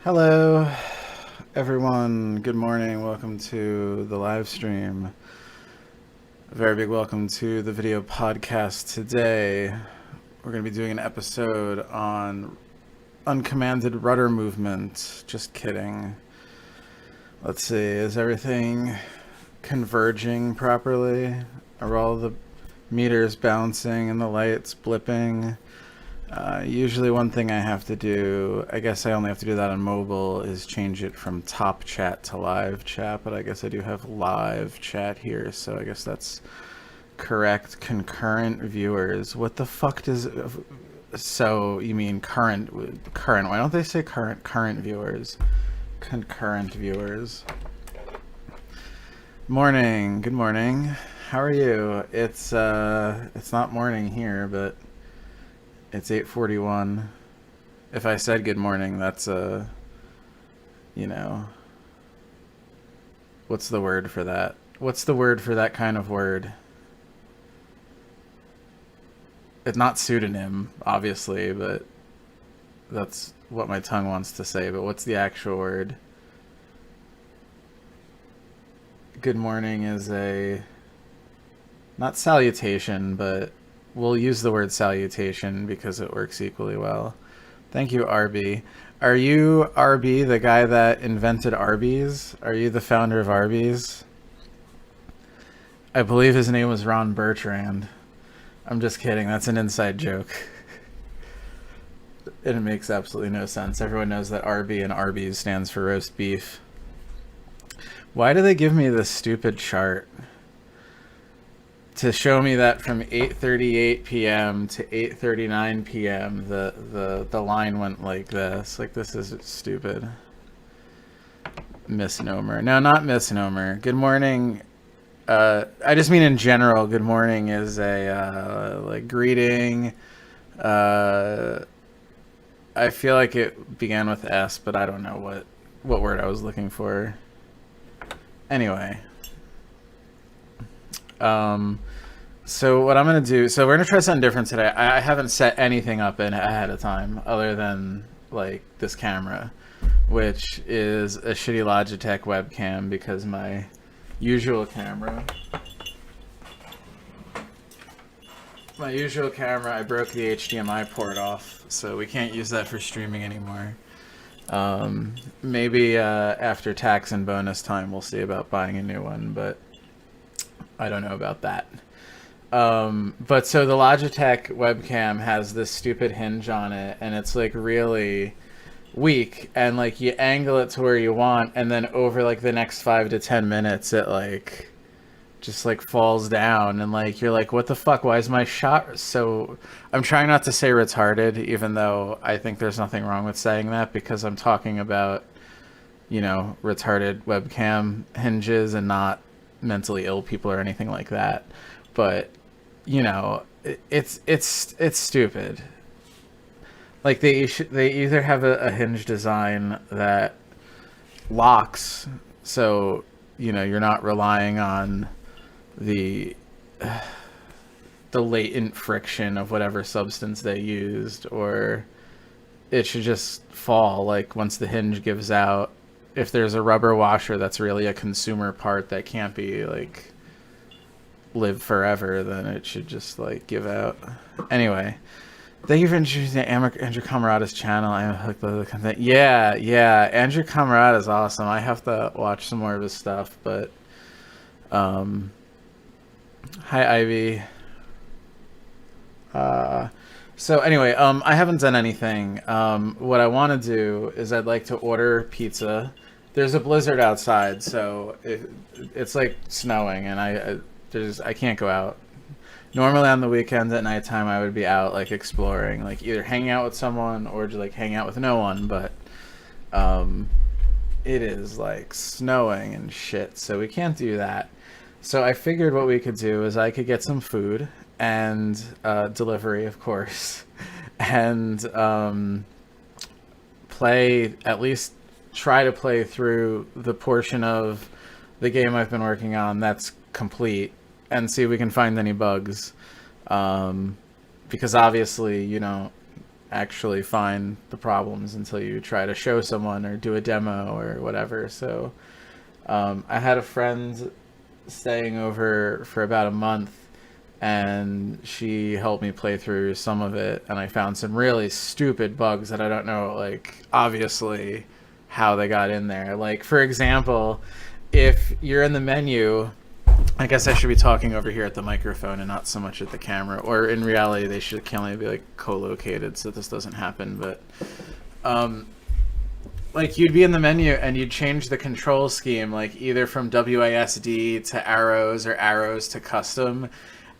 Hello, everyone. Good morning. Welcome to the live stream. A very big welcome to the video podcast today. We're going to be doing an episode on uncommanded rudder movement. Just kidding. Let's see. Is everything converging properly? Are all the meters bouncing and the lights blipping? Usually one thing I have to do, I guess I only have to do that on mobile, is change it from top chat to live chat, but I guess I do have live chat here, so I guess that's correct. Concurrent viewers. What the fuck does... So, you mean current, why don't they say current viewers? Concurrent viewers. Morning, good morning. How are you? It's not morning here, but... It's 8:41. If I said good morning, that's what's the word for that? What's the word for that kind of word? It's not pseudonym, obviously, but that's what my tongue wants to say. But what's the actual word? Good morning is not salutation, but we'll use the word salutation because it works equally well. Thank you, RB. Are you RB, the guy that invented Arby's? Are you the founder of Arby's? I believe his name was Ron Bertrand. I'm just kidding. That's an inside joke. It makes absolutely no sense. Everyone knows that RB and Arby's stands for roast beef. Why do they give me this stupid chart? To show me that from 8:38 p.m. to 8:39 p.m. the line went like this. Like, this is stupid. Misnomer. No, not misnomer. Good morning. I just mean in general, good morning is a like greeting. I feel like it began with S, but I don't know what word I was looking for. Anyway. So what I'm going to do, so we're going to try something different today. I haven't set anything up in ahead of time other than like this camera, which is a shitty Logitech webcam because my usual camera, I broke the HDMI port off, so we can't use that for streaming anymore. Maybe after tax and bonus time we'll see about buying a new one, but I don't know about that. But so the Logitech webcam has this stupid hinge on it, and it's like really weak, and like you angle it to where you want, and then over like the next 5 to 10 minutes it like just like falls down, and like you're like, what the fuck, why is my shot so... I'm trying not to say retarded, even though I think there's nothing wrong with saying that, because I'm talking about, you know, retarded webcam hinges and not mentally ill people or anything like that. But you know, it's stupid. Like they either have a hinge design that locks, so you know you're not relying on the latent friction of whatever substance they used, or it should just fall like once the hinge gives out. If there's a rubber washer that's really a consumer part that can't be like live forever, then it should just like give out. Anyway, thank you for introducing Andrew Camarada's channel. I'm hooked on the content. Yeah, Andrew Camarada is awesome. I have to watch some more of his stuff, but hi Ivy. So anyway, I haven't done anything. What I want to do is I'd like to order pizza. There's a blizzard outside, so it's like snowing, and I can't go out. Normally on the weekends at nighttime I would be out like exploring, like either hanging out with someone or just like hang out with no one, but it is like snowing and shit, so we can't do that. So I figured what we could do is I could get some food and delivery, of course, and try to play through the portion of the game I've been working on that's complete, and see if we can find any bugs, because obviously, you know, actually find the problems until you try to show someone or do a demo or whatever. So I had a friend staying over for about a month, and she helped me play through some of it, and I found some really stupid bugs that I don't know, like, obviously how they got in there. Like, for example, if you're in the menu, I guess I should be talking over here at the microphone and not so much at the camera, or in reality they should can only be like co-located so this doesn't happen. But like, you'd be in the menu and you'd change the control scheme, like either from WASD to arrows or arrows to custom,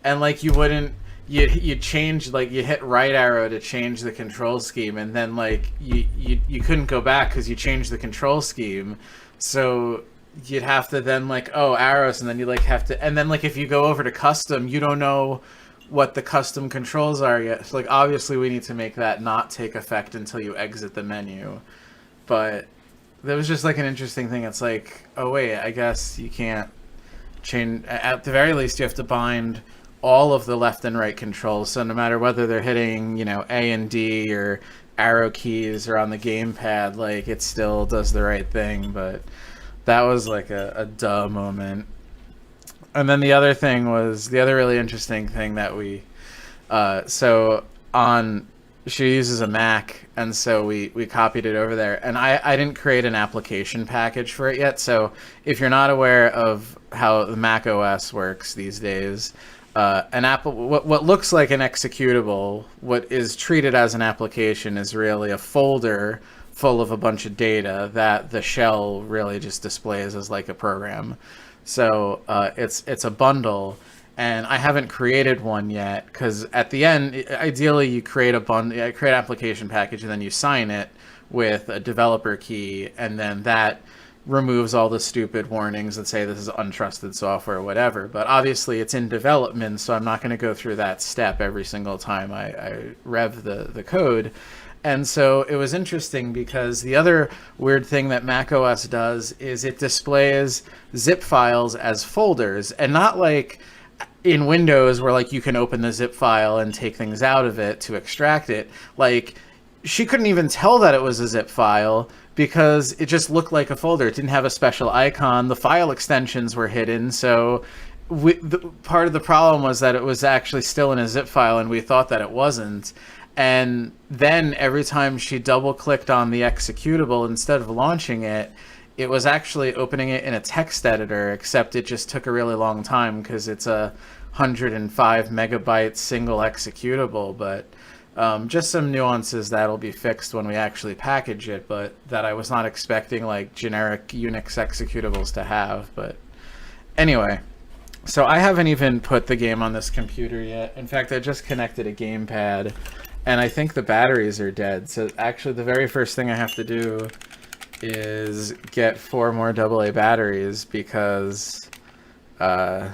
and like you wouldn't, you'd change, like you hit right arrow to change the control scheme, and then like you couldn't go back because you changed the control scheme. So you'd have to then like, oh, arrows, and then you like have to, and then like if you go over to custom, you don't know what the custom controls are yet. So like obviously we need to make that not take effect until you exit the menu. But that was just like an interesting thing. It's like, oh wait, I guess you can't change. At the very least, you have to bind all of the left and right controls. So no matter whether they're hitting, you know, A and D or arrow keys or on the gamepad, like it still does the right thing. But that was like a duh moment. And then the other thing was, the other really interesting thing that we, so on, she uses a Mac, and so we copied it over there. And I didn't create an application package for it yet. So if you're not aware of how the Mac OS works these days, what looks like an executable, what is treated as an application, is really a folder full of a bunch of data that the shell really just displays as like a program. So it's a bundle, and I haven't created one yet because at the end, ideally you create a bundle, create an application package, and then you sign it with a developer key, and then that removes all the stupid warnings that say this is untrusted software or whatever. But obviously it's in development, so I'm not going to go through that step every single time I rev the code. And so it was interesting because the other weird thing that macOS does is it displays zip files as folders, and not like in Windows where like you can open the zip file and take things out of it to extract it. Like, she couldn't even tell that it was a zip file because it just looked like a folder. It didn't have a special icon. The file extensions were hidden. So part of the problem was that it was actually still in a zip file, and we thought that it wasn't. And then every time she double clicked on the executable, instead of launching it, it was actually opening it in a text editor, except it just took a really long time because it's a 105 megabyte single executable. But just some nuances that'll be fixed when we actually package it, but that I was not expecting like generic Unix executables to have. But anyway, so I haven't even put the game on this computer yet. In fact, I just connected a gamepad, and I think the batteries are dead. So actually the very first thing I have to do is get 4 more AA batteries because I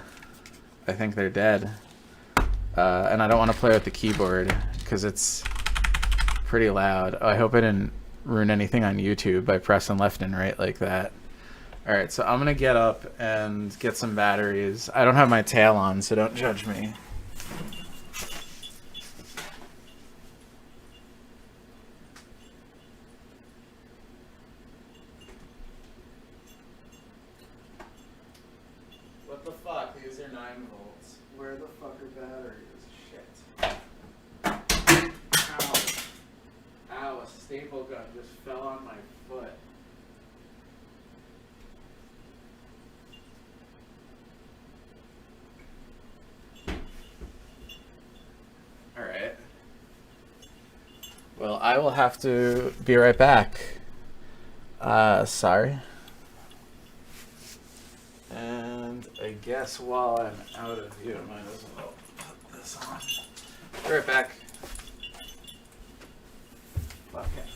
think they're dead. And I don't want to play with the keyboard because it's pretty loud. Oh, I hope I didn't ruin anything on YouTube by pressing left and right like that. All right, so I'm going to get up and get some batteries. I don't have my tail on, so don't judge me. What the fuck? These are 9 volts. Where the fuck are batteries? Shit. Ow. Ow, a staple gun just fell on my foot. Alright. Well, I will have to be right back. Sorry. And I guess while I'm out of view, I might as well put this on. Be right back. Fuck it.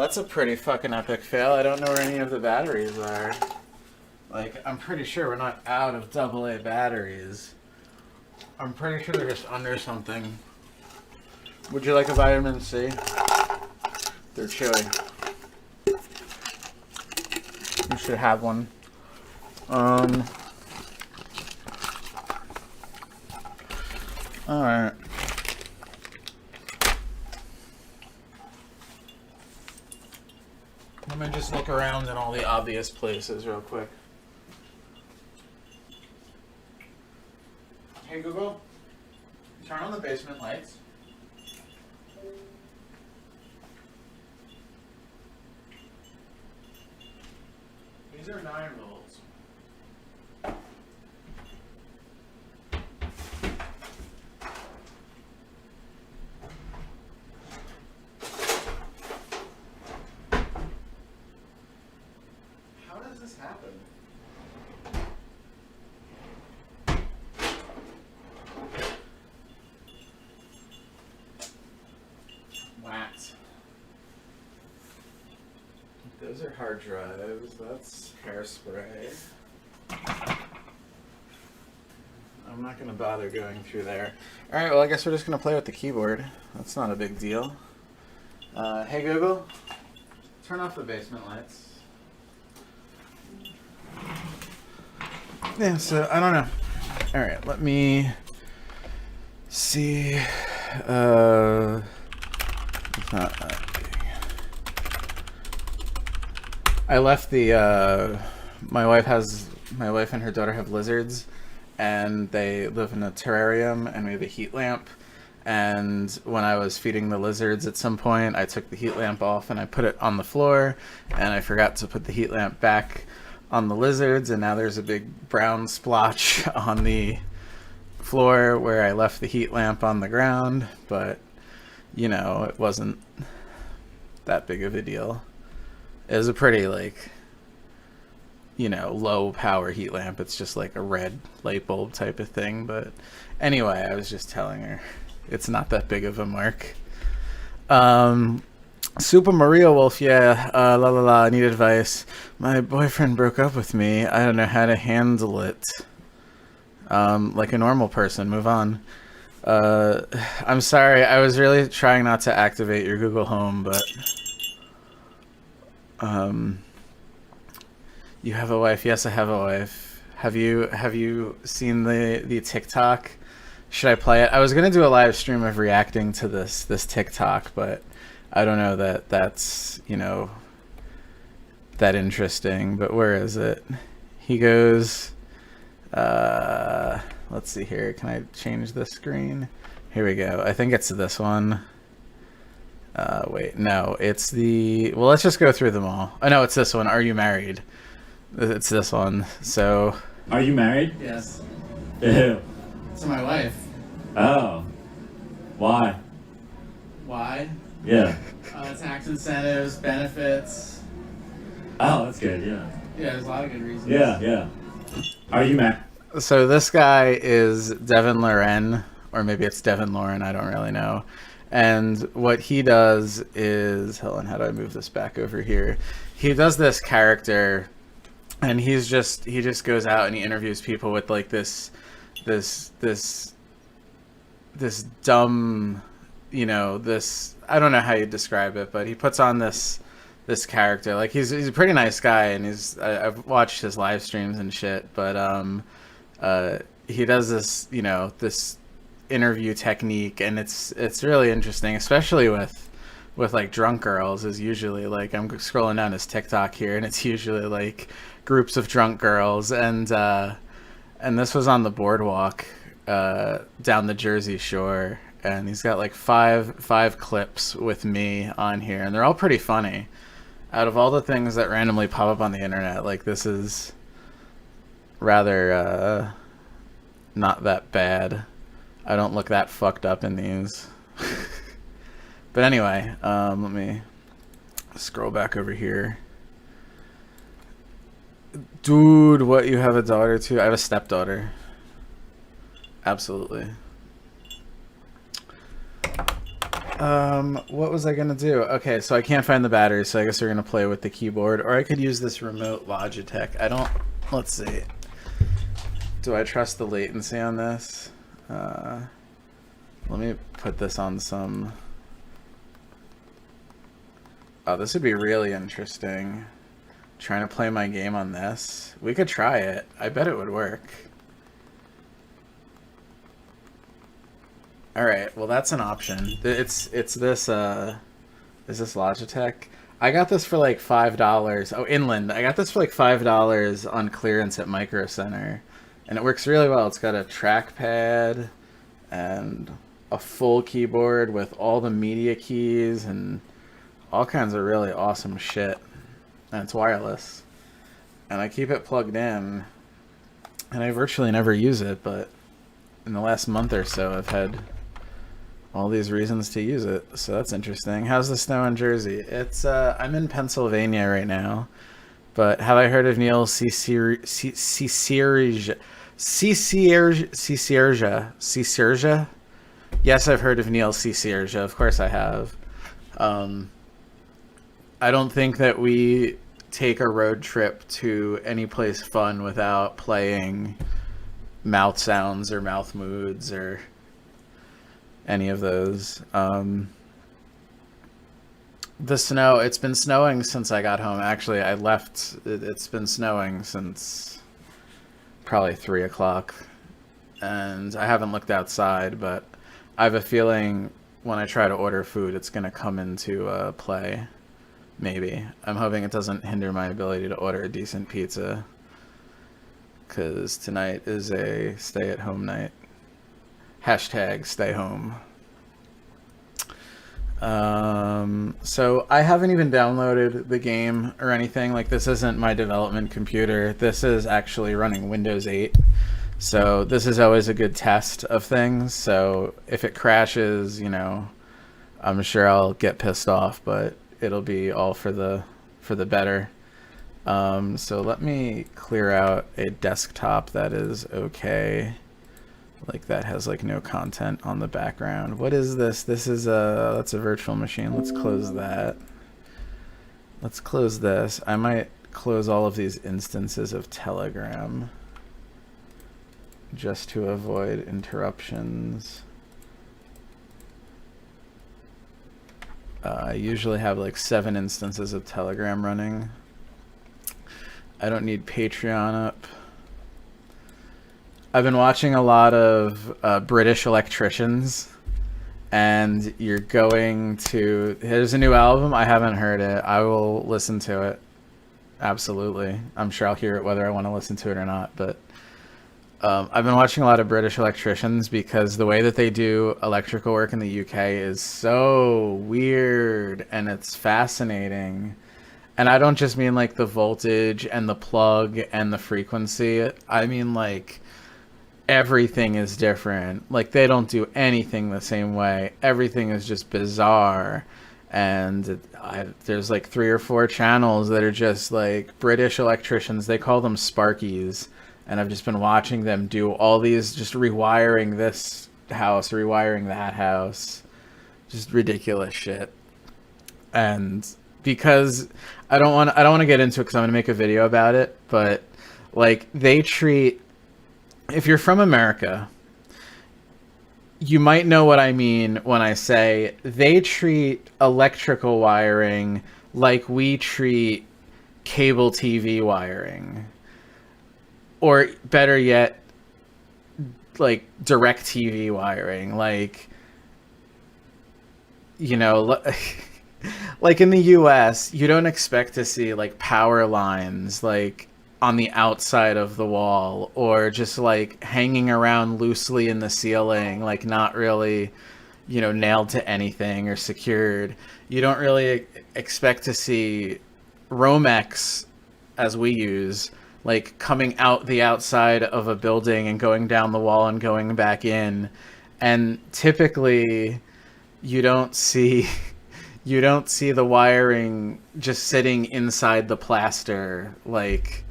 that's a pretty fucking epic fail. I don't know where any of the batteries are. Like, I'm pretty sure we're not out of AA batteries. I'm pretty sure they're just under something. Would you like a vitamin C? They're chewy. You should have one. Alright. Let me just look around in all the obvious places real quick. Hey Google, turn on the basement lights. These are 9 volts. How does this happen? Wax. Those are hard drives. That's hairspray. I'm not going to bother going through there. Alright, well I guess we're just going to play with the keyboard. That's not a big deal. Hey Google, turn off the basement lights. Yeah, so I don't know. Alright, let me see. It's not that big. I left the my wife and her daughter have lizards, and they live in a terrarium, and we have a heat lamp. And when I was feeding the lizards at some point, I took the heat lamp off and I put it on the floor, and I forgot to put the heat lamp back on the lizards, and now there's a big brown splotch on the floor where I left the heat lamp on the ground. But you know, it wasn't that big of a deal. It was a pretty, like, you know, low power heat lamp. It's just like a red light bulb type of thing. But anyway, I was just telling her it's not that big of a mark. Super Maria Wolf, yeah, la la la, I need advice. My boyfriend broke up with me. I don't know how to handle it. Like a normal person, move on. I'm sorry, I was really trying not to activate your Google Home, but you have a wife. Yes, I have a wife. Have you seen the TikTok? Should I play it? I was gonna do a live stream of reacting to this TikTok, but I don't know that that's, you know, that interesting. But where is it? He goes, let's see here. Can I change the screen? Here we go. I think it's this one. Wait, no, it's the, well, let's just go through them all. Oh no, it's this one. Are you married? It's this one. So. Are you married? Yes. Ew. To my wife. Oh. Why? Why? Yeah. Tax incentives, benefits. Oh, that's good, yeah. Yeah, there's a lot of good reasons. Yeah, yeah. Are you married? So this guy is Devin Loren, or maybe it's Devin Lauren, I don't really know. And what he does is, hold on, how do I move this back over here? He does this character, and he just goes out and he interviews people with like this dumb, you know, this, I don't know how you describe it, but he puts on this character. Like he's a pretty nice guy, and I've watched his live streams and shit, but he does this, you know, this interview technique, and it's really interesting, especially with like drunk girls. Is usually like, I'm scrolling down his TikTok here, and it's usually like groups of drunk girls, and this was on the boardwalk down the Jersey Shore, and he's got like five clips with me on here, and they're all pretty funny. Out of all the things that randomly pop up on the internet, like this is rather not that bad. I don't look that fucked up in these. But anyway, let me scroll back over here. Dude, what, you have a daughter too? I have a stepdaughter. Absolutely. What was I gonna do? Okay, so I can't find the battery, so I guess we're gonna play with the keyboard, or I could use this remote Logitech. I don't. Let's see. Do I trust the latency on this? Let me put this on some. Oh, this would be really interesting. Trying to play my game on this. We could try it. I bet it would work. Alright, well that's an option. It's this, is this Logitech? I got this for like $5. Oh, Inland. I got this for like $5 on clearance at Micro Center. And it works really well. It's got a trackpad and a full keyboard with all the media keys and all kinds of really awesome shit. And it's wireless. And I keep it plugged in. And I virtually never use it, but in the last month or so I've had all these reasons to use it. So that's interesting. How's the snow in Jersey? It's I'm in Pennsylvania right now. But have I heard of Nill Cicierja? Yes, I've heard of Nill Cicierja. Of course I have. I don't think that we take a road trip to any place fun without playing mouth sounds or mouth moods or any of those. The snow, it's been snowing since I got home. Actually, I left, it's been snowing since probably 3 o'clock. And I haven't looked outside, but I have a feeling when I try to order food, it's going to come into play. Maybe. I'm hoping it doesn't hinder my ability to order a decent pizza. Because tonight is a stay-at-home night. Hashtag stay home. So I haven't even downloaded the game or anything. Like, this isn't my development computer. This is actually running Windows 8. So this is always a good test of things. So if it crashes, you know, I'm sure I'll get pissed off, but it'll be all for the better. So let me clear out a desktop that is okay. Like that has like no content on the background. What is this? This is that's a virtual machine. Let's close that. Let's close this. I might close all of these instances of Telegram just to avoid interruptions. I usually have like 7 instances of Telegram running. I don't need Patreon up. I've been watching a lot of British electricians, and you're going to... Here's a new album. I haven't heard it. I will listen to it. Absolutely. I'm sure I'll hear it whether I want to listen to it or not, but I've been watching a lot of British electricians because the way that they do electrical work in the UK is so weird and it's fascinating. And I don't just mean like the voltage and the plug and the frequency. I mean like everything is different. Like they don't do anything the same way. Everything is just bizarre. And there's like 3 or 4 channels that are just like British electricians. They call them Sparkies. And I've just been watching them do all these, just rewiring this house, rewiring that house, just ridiculous shit. And because I don't want to get into it because I'm going to make a video about it, but like they treat, if you're from America, you might know what I mean when I say they treat electrical wiring like we treat cable TV wiring. Or better yet, like direct TV wiring, like, you know, like in the US, you don't expect to see like power lines like on the outside of the wall or just like hanging around loosely in the ceiling, like not really, you know, nailed to anything or secured. You don't really expect to see Romex, as we use, like coming out the outside of a building and going down the wall and going back in. And typically you don't see the wiring just sitting inside the plaster. Like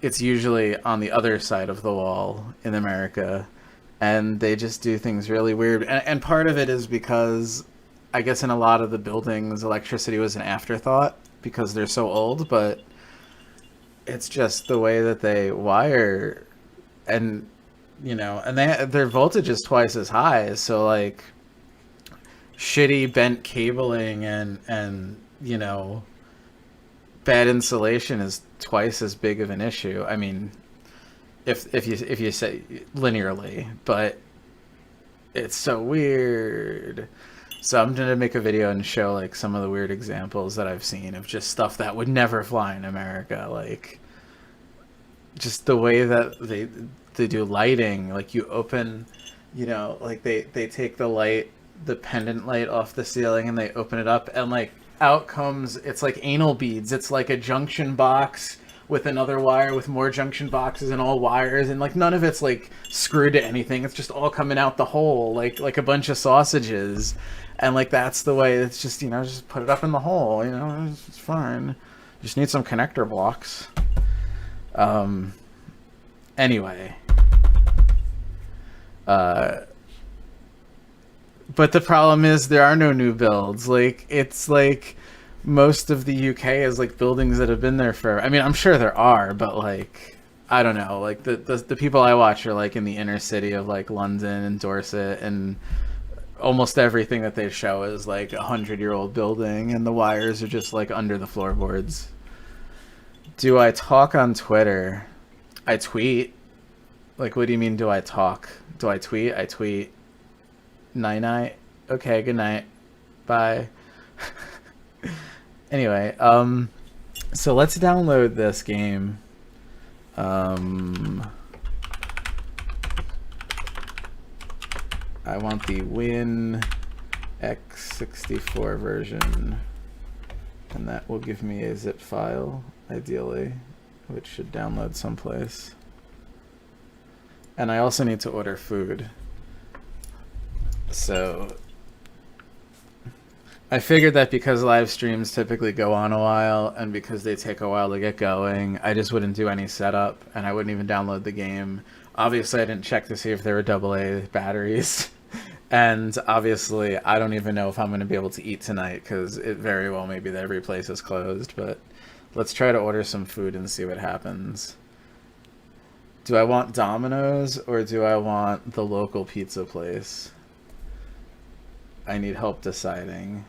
it's usually on the other side of the wall in America. and they just do things really weird. And part of it is because I guess in a lot of the buildings, electricity was an afterthought because they're so old, but it's just the way that they wire, and and their voltage is twice as high, so like shitty bent cabling and bad insulation is twice as big of an issue. I mean, if you say linearly, but it's so weird. So I'm gonna make a video and show like some of the weird examples that I've seen of just stuff that would never fly in America, like just the way that they do lighting. Like you open, like they take the pendant light off the ceiling and they open it up, and like out comes, it's like anal beads. It's like a junction box with another wire with more junction boxes and all wires, and like none of it's like screwed to anything. It's just all coming out the hole like a bunch of sausages. And like that's the way. It's just just put it up in the hole, it's fine. Just need some connector blocks. Anyway, but the problem is there are no new builds. Like it's like most of the UK is like buildings that have been there for, I mean, I'm sure there are, but like I don't know, like the people I watch are like in the inner city of like London and Dorset, and almost everything that they show is like 100-year-old building, and the wires are just like under the floorboards. Do I talk on Twitter? I tweet. Like, what do you mean, do I talk? Do I tweet? I tweet. Night-night. Okay, good night. Bye. Anyway, so let's download this game. I want the Win X64 version, and that will give me a zip file, ideally, which should download someplace. And I also need to order food. So I figured that because live streams typically go on a while, and because they take a while to get going, I just wouldn't do any setup, and I wouldn't even download the game. Obviously, I didn't check to see if there were AA batteries. And obviously, I don't even know if I'm going to be able to eat tonight, because it very well may be that every place is closed. But let's try to order some food and see what happens. Do I want Domino's or do I want the local pizza place? I need help deciding.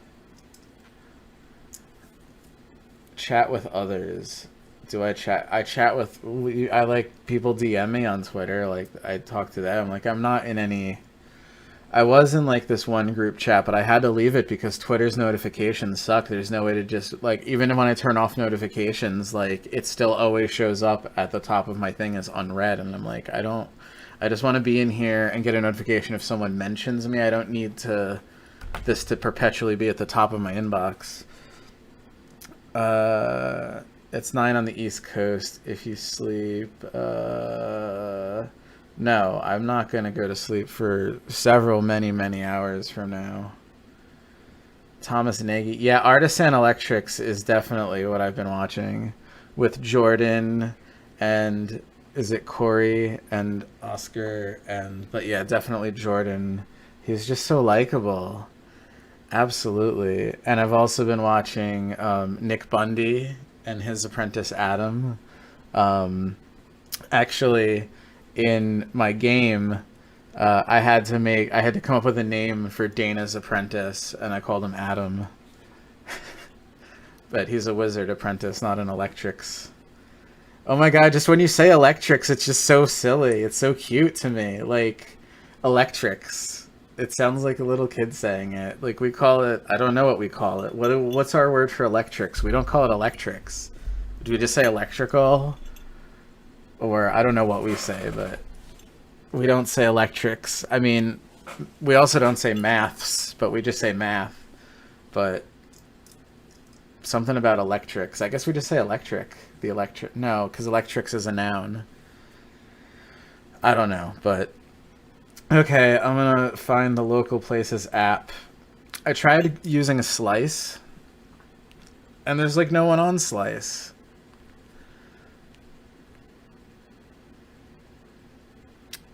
Chat with others. Do I chat? I chat with... I like people DM me on Twitter. Like, I talk to them. Like, I'm not in any... I was in like this one group chat, but I had to leave it because Twitter's notifications suck. There's no way to just like, even when I turn off notifications, like it still always shows up at the top of my thing as unread. And I'm like, I just want to be in here and get a notification if someone mentions me. I don't need this to perpetually be at the top of my inbox. It's 9 on the East Coast. If you sleep, no, I'm not going to go to sleep for many hours from now. Thomas Nagy. Yeah, Artisan Electrics is definitely what I've been watching with Jordan and is it Corey and Oscar, but yeah, definitely Jordan. He's just so likable. Absolutely. And I've also been watching Nick Bundy and his apprentice Adam. Actually, in my game, I had to come up with a name for Dana's apprentice, and I called him Adam. But he's a wizard apprentice, not an electrics. Oh my god, just when you say electrics, it's just so silly. It's so cute to me. Like, electrics. It sounds like a little kid saying it. Like, we call it, I don't know what we call it. What's our word for electrics? We don't call it electrics. Do we just say electrical? Or I don't know what we say, but we don't say electrics. I mean, we also don't say maths, but we just say math. But something about electrics. I guess we just say electric. The electric. No, because electrics is a noun. I don't know, but okay, I'm gonna find the local places app. I tried using a Slice, and there's like no one on Slice.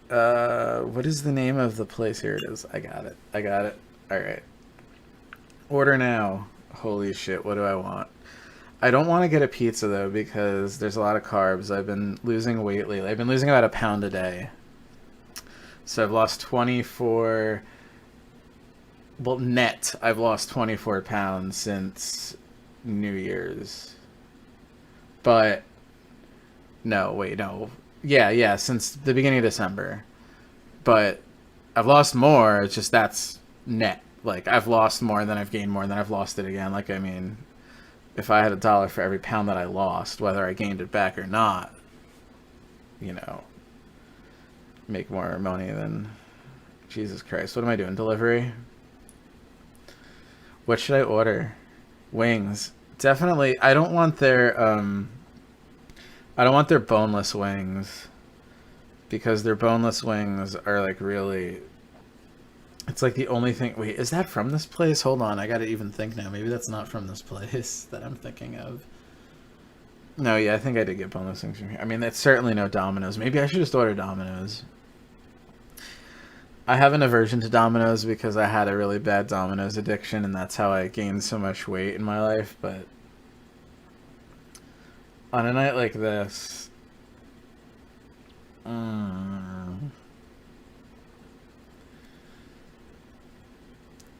What is the name of the place? Here it is. I got it. I got it. All right. Order now. Holy shit, what do I want? I don't want to get a pizza though because there's a lot of carbs. I've been losing weight lately. I've been losing about a pound a day. So I've lost 24. Well, net, I've lost 24 pounds since New Year's. But no, wait, no. Yeah, since the beginning of December. But I've lost more. It's just that's net. Like I've lost more, then I've gained more, then I've lost it again. Like I mean, if I had $1 for every pound that I lost, whether I gained it back or not, you know, make more money than Jesus Christ. What am I doing? Delivery? What should I order? Wings. Definitely. I don't want their boneless wings because their boneless wings are like really, it's like the only thing. Wait, is that from this place? Hold on, I gotta even think now. Maybe that's not from this place that I'm thinking of. No, yeah, I think I did get boneless wings from here. I mean, that's certainly no Domino's. Maybe I should just order Domino's. I have an aversion to Domino's because I had a really bad Domino's addiction, and that's how I gained so much weight in my life. But on a night like this,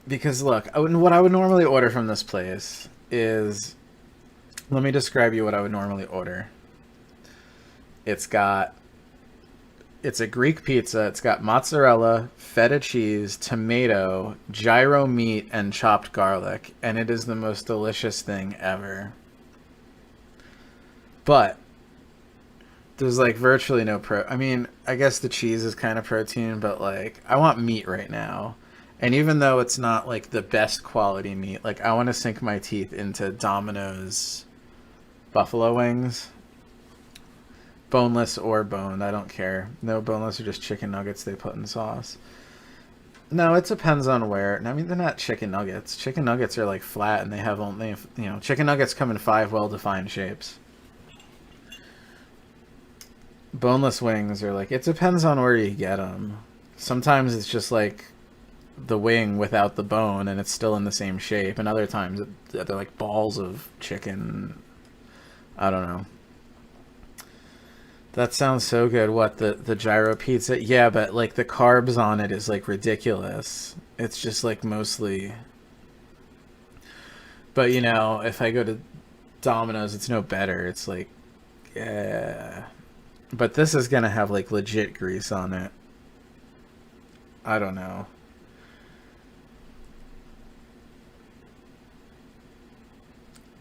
because look, what I would normally order from this place is, let me describe you what I would normally order. It's a Greek pizza. It's got mozzarella, feta cheese, tomato, gyro meat, and chopped garlic. And it is the most delicious thing ever. But there's like virtually no I mean, I guess the cheese is kind of protein, but like I want meat right now. And even though it's not like the best quality meat, like I want to sink my teeth into Domino's buffalo wings. Boneless or boned, I don't care. No boneless or just chicken nuggets they put in sauce. No, it depends on where. I mean, they're not chicken nuggets. Chicken nuggets are like flat and they have only, you know, chicken nuggets come in 5 well-defined shapes. Boneless wings are like, it depends on where you get them. Sometimes it's just like the wing without the bone and it's still in the same shape, and other times they're like balls of chicken. I don't know. That sounds so good. What, the gyro pizza? Yeah, but like the carbs on it is like ridiculous. It's just like mostly. But you know, if I go to Domino's, it's no better. It's like, yeah. But this is gonna have like legit grease on it. I don't know.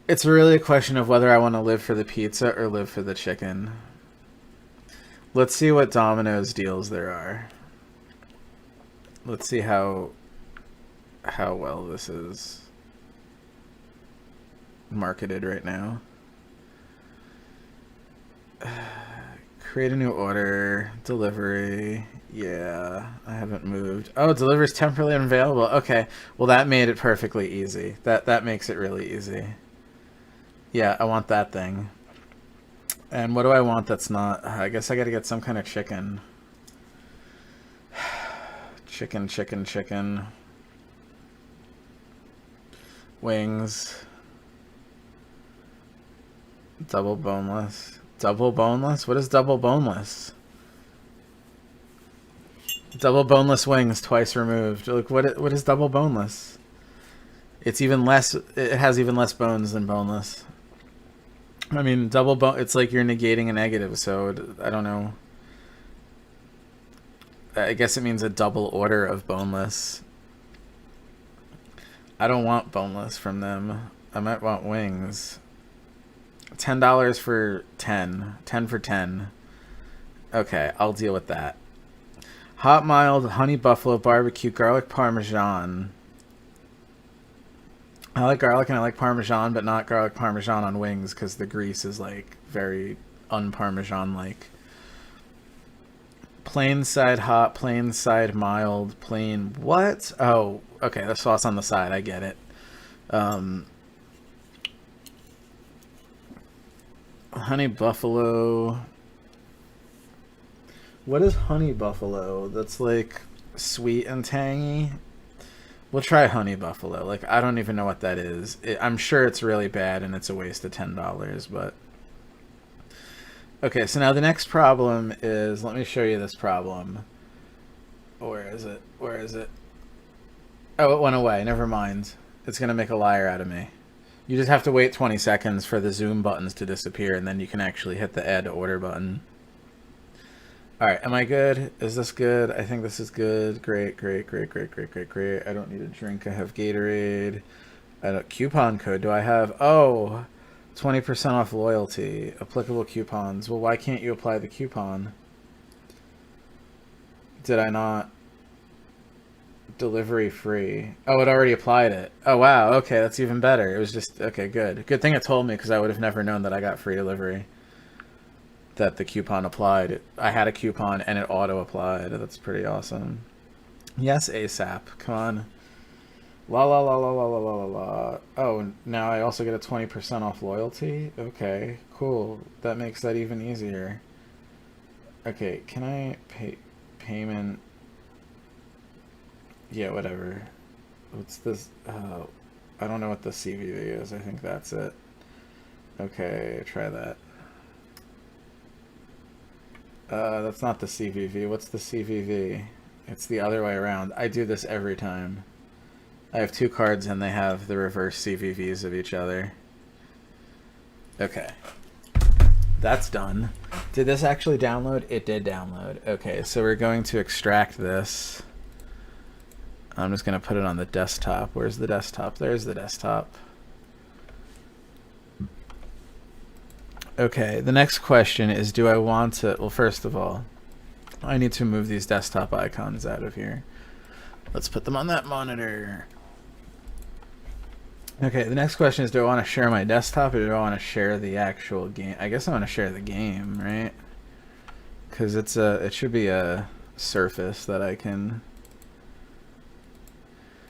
It's really a question of whether I want to live for the pizza or live for the chicken. Let's see what Domino's deals there are. Let's see how well this is marketed right now. Create a new order. Delivery. Yeah, I haven't moved. Oh, delivery's temporarily unavailable. Okay, well that made it perfectly easy. That makes it really easy. Yeah, I want that thing. And what do I want that's not? I guess I gotta get some kind of chicken. Chicken. Wings. Double boneless. Double boneless? What is double boneless? Double boneless wings twice removed. Look, what is double boneless? It's even less. It has even less bones than boneless. I mean, double bone. It's like you're negating a negative. So I don't know. I guess it means a double order of boneless. I don't want boneless from them. I might want wings. $10 for 10. 10 for 10. Okay, I'll deal with that. Hot mild honey buffalo barbecue garlic parmesan. I like garlic and I like parmesan, but not garlic parmesan on wings because the grease is like very unparmesan like. Plain side hot, plain side mild, plain what? Oh, okay, the sauce on the side, I get it. Honey buffalo What is honey buffalo? That's like sweet and tangy. We'll try honey buffalo. Like, I don't even know what that is. I'm sure it's really bad and it's a waste of $10, but... Okay, so now the next problem is... Let me show you this problem. Where is it? Where is it? Oh, it went away. Never mind. It's going to make a liar out of me. You just have to wait 20 seconds for the zoom buttons to disappear, and then you can actually hit the add to order button. Alright, am I good? Is this good? I think this is good. Great, great, great, great, great, great, great. I don't need a drink. I have Gatorade. Coupon code. Do I have... Oh, 20% off loyalty. Applicable coupons. Well, why can't you apply the coupon? Did I not? Delivery free. Oh, it already applied it. Oh, wow. Okay, that's even better. It was just... Okay, good. Good thing it told me, because I would have never known that I got free delivery. That the coupon applied. I had a coupon and it auto applied. That's pretty awesome. Yes, ASAP. Come on. La la la la la la la la. Oh, now I also get a 20% off loyalty? Okay, cool. That makes that even easier. Okay, can I pay payment? Yeah, whatever. What's this? Oh, I don't know what the CVV is. I think that's it. Okay, try that. That's not the CVV. What's the CVV? It's the other way around. I do this every time. I have two cards and they have the reverse CVVs of each other. Okay. That's done. Did this actually download? It did download. Okay, so we're going to extract this. I'm just going to put it on the desktop. Where's the desktop? There's the desktop. Okay, the next question is, do I want to... Well, first of all, I need to move these desktop icons out of here. Let's put them on that monitor. Okay, the next question is, do I want to share my desktop or do I want to share the actual game? I guess I want to share the game, right? Because it should be a surface that I can...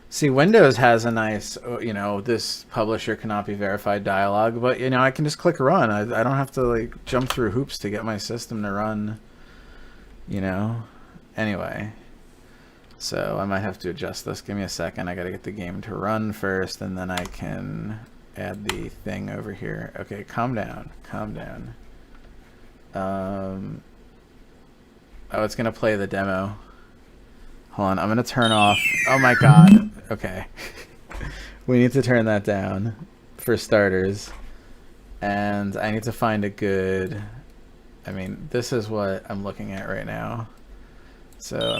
See, Windows has a nice, you know, this publisher cannot be verified dialog, but, you know, I can just click run. I don't have to, like, jump through hoops to get my system to run, you know. Anyway, so I might have to adjust this. Give me a second. I got to get the game to run first, and then I can add the thing over here. Okay, calm down. Calm down. Oh, it's going to play the demo. Hold on, I'm going to turn off... Oh my god. Okay. We need to turn that down, for starters. And I need to find a good... I mean, this is what I'm looking at right now. So...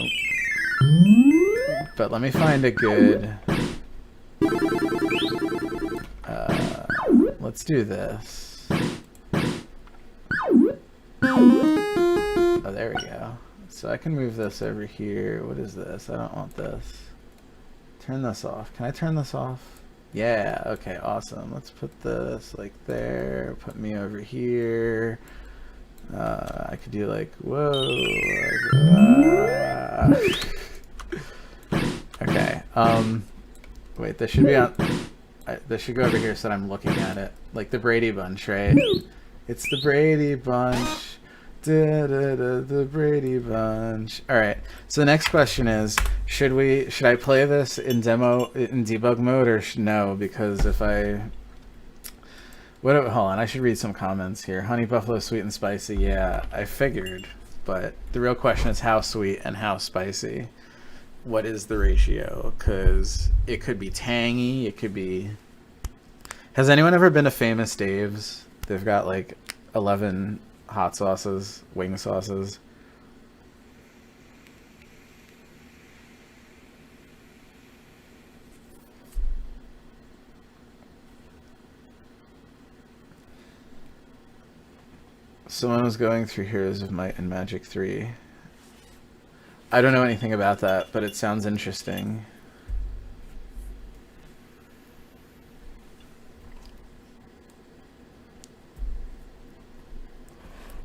But let me find a good... let's do this. Oh, there we go. So I can move this over here. What is this? I don't want this. Turn this off. Can I turn this off? Yeah, okay, awesome. Let's put this like there. Put me over here. I could do like, whoa. Okay, wait, this should be on... this should go over here so that I'm looking at it. Like the Brady Bunch, right? It's the Brady Bunch. The Brady Bunch. All right. So the next question is, should I play this in debug mode or no? Because if I hold on, I should read some comments here. Honey buffalo, sweet and spicy. Yeah, I figured, but the real question is how sweet and how spicy. What is the ratio? Because it could be tangy. It could be. Has anyone ever been to Famous Dave's? They've got like 11 hot sauces, wing sauces. Someone was going through Heroes of Might and Magic 3. I don't know anything about that, but it sounds interesting.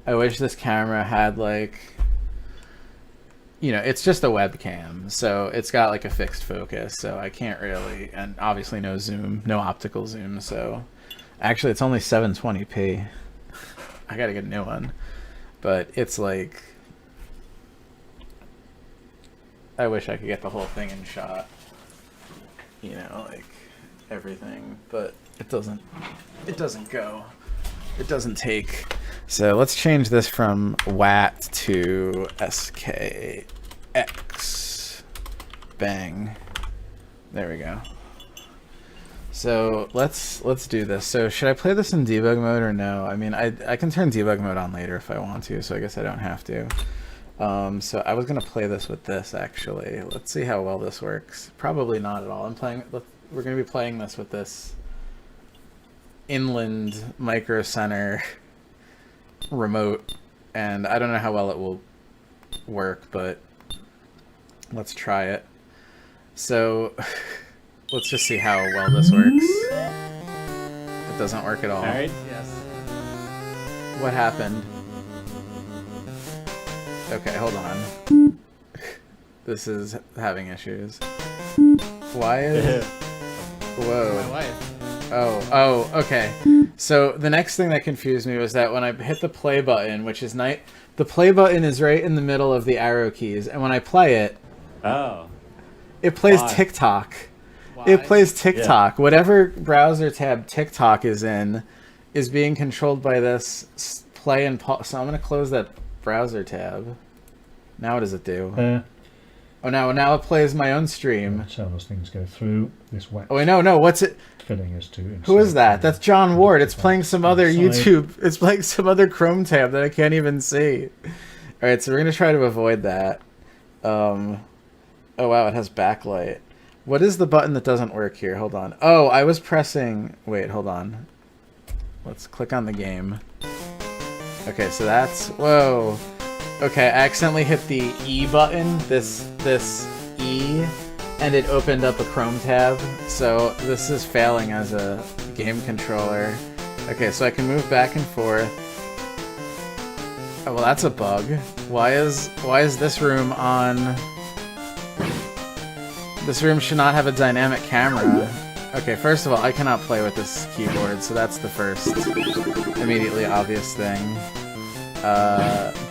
I wish this camera had like, you know, it's just a webcam, so it's got like a fixed focus, so I can't really, and obviously no zoom, no optical zoom, so actually it's only 720p. I gotta get a new one, but it's like, I wish I could get the whole thing in shot. You know, like everything, but it doesn't go. It doesn't take. So let's change this from WAT to SKX. Bang. There we go. So let's do this. So should I play this in debug mode or no? I mean, I can turn debug mode on later if I want to, so I guess I don't have to. So I was gonna play this with this actually. Let's see how well this works. Probably not at all. We're gonna be playing this with this Inland Micro Center remote, and I don't know how well it will work, but let's try it. So let's just see how well this works. It doesn't work at all. Alright. Yes. What happened? Okay, hold on. This is having issues. Why is... Whoa. My wife. Oh, okay. So the next thing that confused me was that when I hit the play button, which is the play button is right in the middle of the arrow keys, and when I play it, Oh. it plays Why? TikTok. Why? It plays TikTok. Yeah. Whatever browser tab TikTok is in is being controlled by this play and pause. So I'm going to close that browser tab. Now what does it do? Oh, now it plays my own stream. That's how those things go through this wet. Oh, wait, no, what's it? Filling is to. Who is that? That's John Ward. It's playing some other Inside. YouTube. It's playing some other Chrome tab that I can't even see. All right, so we're going to try to avoid that. Oh, wow, it has backlight. What is the button that doesn't work here? Hold on. Oh, I was pressing... Wait, hold on. Let's click on the game. Okay, so that's... Whoa. Okay, I accidentally hit the E button, this E, and it opened up a Chrome tab. So this is failing as a game controller. Okay, so I can move back and forth. Oh, well, that's a bug. Why is this room on... This room should not have a dynamic camera. Okay, first of all, I cannot play with this keyboard, so that's the first immediately obvious thing.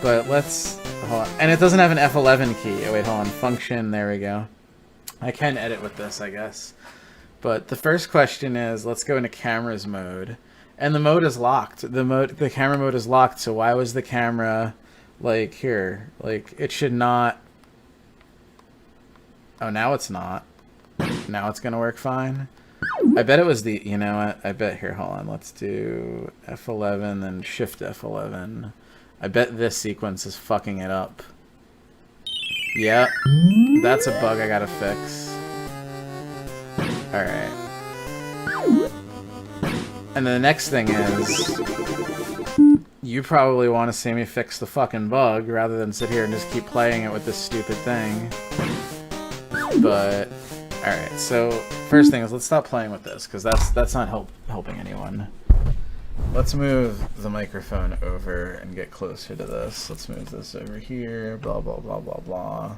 But let's... Hold on. And it doesn't have an F11 key. Oh, wait, hold on. Function, there we go. I can edit with this, I guess. But the first question is, let's go into cameras mode. And the mode is locked. The camera mode is locked, so why was the camera, like, here? Like, it should not... Oh, now it's not. Now it's gonna work fine. I bet it was the... You know what? I bet... Here, hold on. Let's do F11, then Shift F11. I bet this sequence is fucking it up. Yep. That's a bug I gotta fix. Alright. And then the next thing is... You probably want to see me fix the fucking bug rather than sit here and just keep playing it with this stupid thing. But... Alright, so first thing is let's stop playing with this, because that's not helping anyone. Let's move the microphone over and get closer to this. Let's move this over here, blah, blah, blah, blah, blah.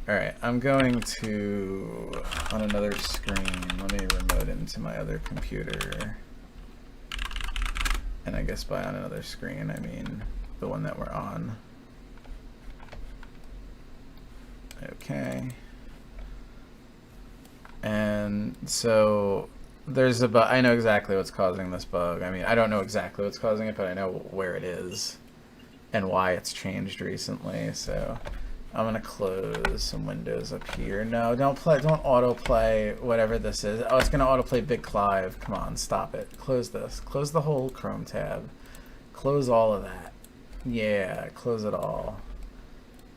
Alright, I'm going to, on another screen, let me remote into my other computer. And I guess by on another screen, I mean the one that we're on. Okay. And so there's a bug. I know exactly what's causing this bug. I mean, I don't know exactly what's causing it, but I know where it is and why it's changed recently. So I'm gonna close some windows up here. No, don't autoplay whatever this is. Oh, it's gonna autoplay Big Clive. Come on, stop it. Close this. Close the whole Chrome tab. Close all of that. Yeah, close it all.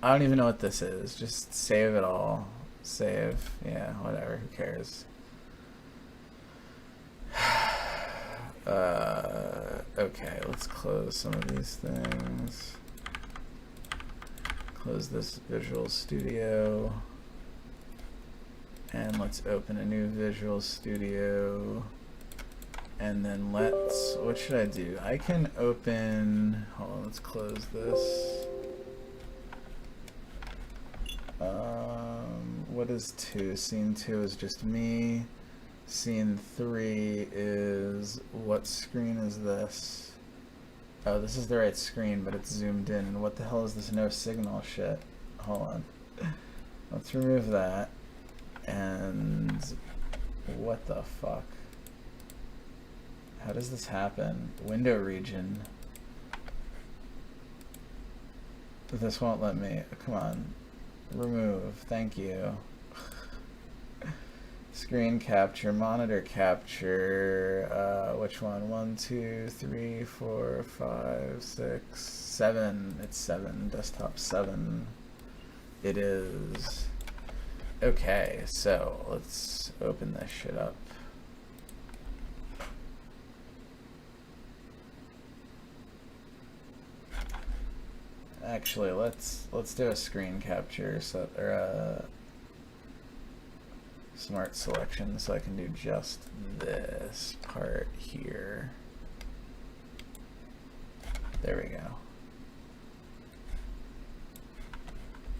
I don't even know what this is. Just save it all. Save. Yeah, whatever. Who cares? Okay, let's close some of these things. Close this Visual Studio. And let's open a new Visual Studio. And then let's... What should I do? I can open... Hold on, let's close this. What is 2? Scene 2 is just me. Scene 3 is... What screen is this? Oh, this is the right screen, but it's zoomed in. And what the hell is this no signal shit? Hold on. Let's remove that. And what the fuck? How does this happen? Window region. This won't let me. Come on. Remove. Thank you. Screen capture, monitor capture. Which one? 1, 2, 3, 4, 5, 6, 7. It's 7. Desktop 7. It is. Okay, so let's open this shit up. Actually, let's do a screen capture or a smart selection so I can do just this part here. There we go.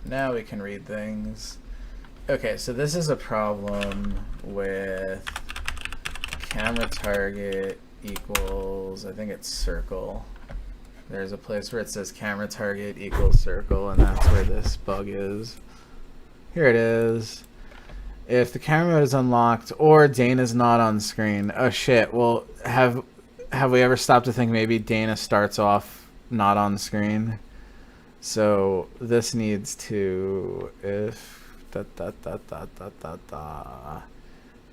Now we can read things. Okay, so this is a problem with camera target equals, I think it's circle. There's a place where it says camera target equals circle, and that's where this bug is. Here it is. If the camera mode is unlocked or Dana's not on screen, oh shit, well, have we ever stopped to think maybe Dana starts off not on screen? So this needs to, if,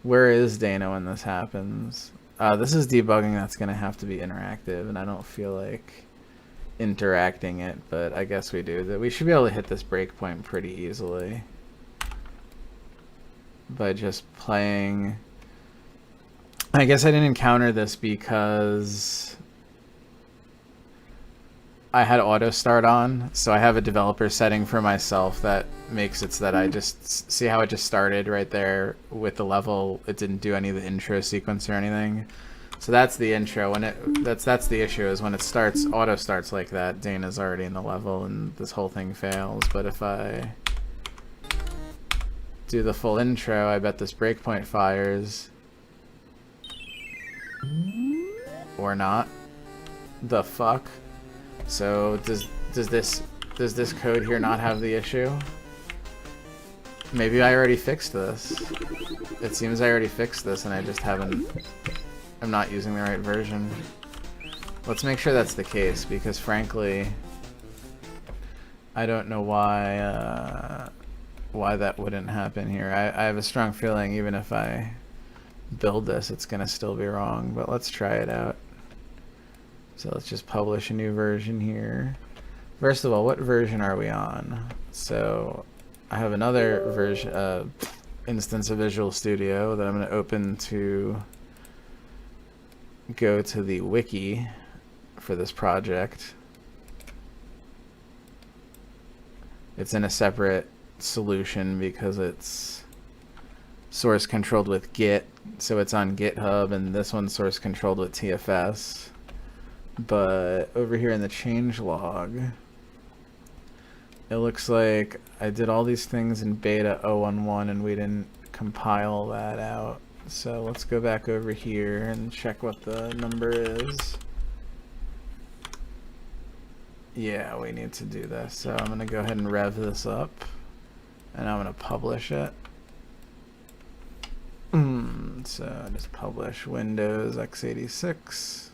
where is Dana when this happens? This is debugging that's going to have to be interactive, and I don't feel like interacting it, but I guess we do. We should be able to hit this breakpoint pretty easily by just playing. I guess I didn't encounter this because I had auto start on, so I have a developer setting for myself that makes it so that I just see how it just started right there with the level. It didn't do any of the intro sequence or anything. So that's the intro. When that's the issue, is when it starts, auto starts like that, Dana's already in the level and this whole thing fails. But if I do the full intro, I bet this breakpoint fires. Or not. The fuck? So does this code here not have the issue? Maybe I already fixed this. It seems I already fixed this and I just haven't. I'm not using the right version. Let's make sure that's the case, because frankly, I don't know why that wouldn't happen here. I have a strong feeling even if I build this, it's gonna still be wrong, but let's try it out. So let's just publish a new version here. First of all, what version are we on? So I have another version, instance of Visual Studio that I'm going to open to go to the wiki for this project. It's in a separate solution because it's source controlled with Git, so it's on GitHub, and this one's source controlled with TFS. But over here in the changelog, it looks like I did all these things in beta 011 and we didn't compile that out. So let's go back over here and check what the number is. Yeah, we need to do this. So I'm going to go ahead and rev this up, and I'm going to publish it. So just publish Windows x86.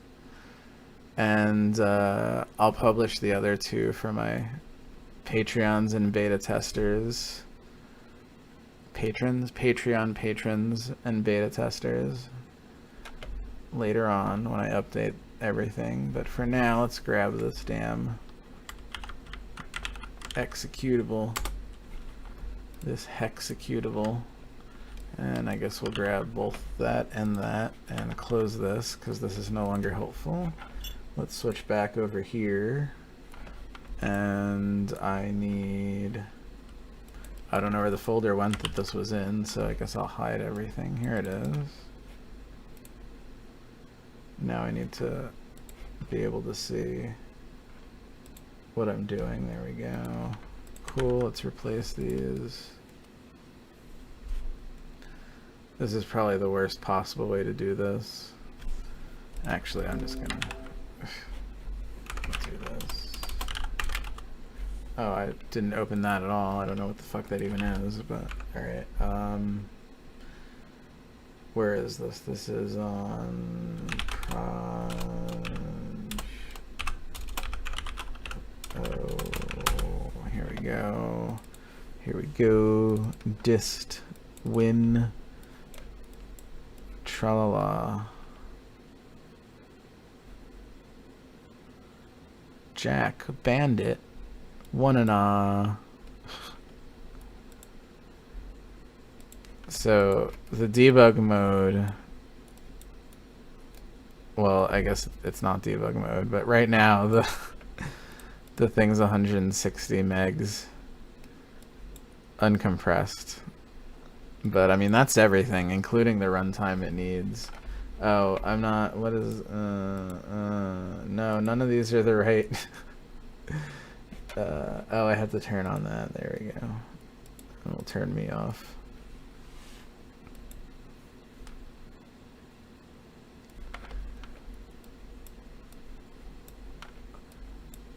And I'll publish the other two for my Patreons and beta testers. Patreon patrons and beta testers later on when I update everything. But for now, let's grab this damn executable, this hexecutable, and I guess we'll grab both that and close this because this is no longer helpful. Let's switch back over here, and I don't know where the folder went that this was in, so I guess I'll hide everything. Here it is. Now I need to be able to see what I'm doing. There we go. Cool, let's replace these. This is probably the worst possible way to do this. Actually, I'm just gonna do this. Oh, I didn't open that at all. I don't know what the fuck that even is, but alright. Where is this? This is on Oh, here we go. Here we go. Dist, win, tralala. Jack, bandit, one and So the debug mode, well, I guess it's not debug mode, but right now the thing's 160 megs uncompressed. But I mean, that's everything, including the runtime it needs. Oh, I'm not, what is, no, none of these are the right, oh, I have to turn on that, there we go. It'll turn me off.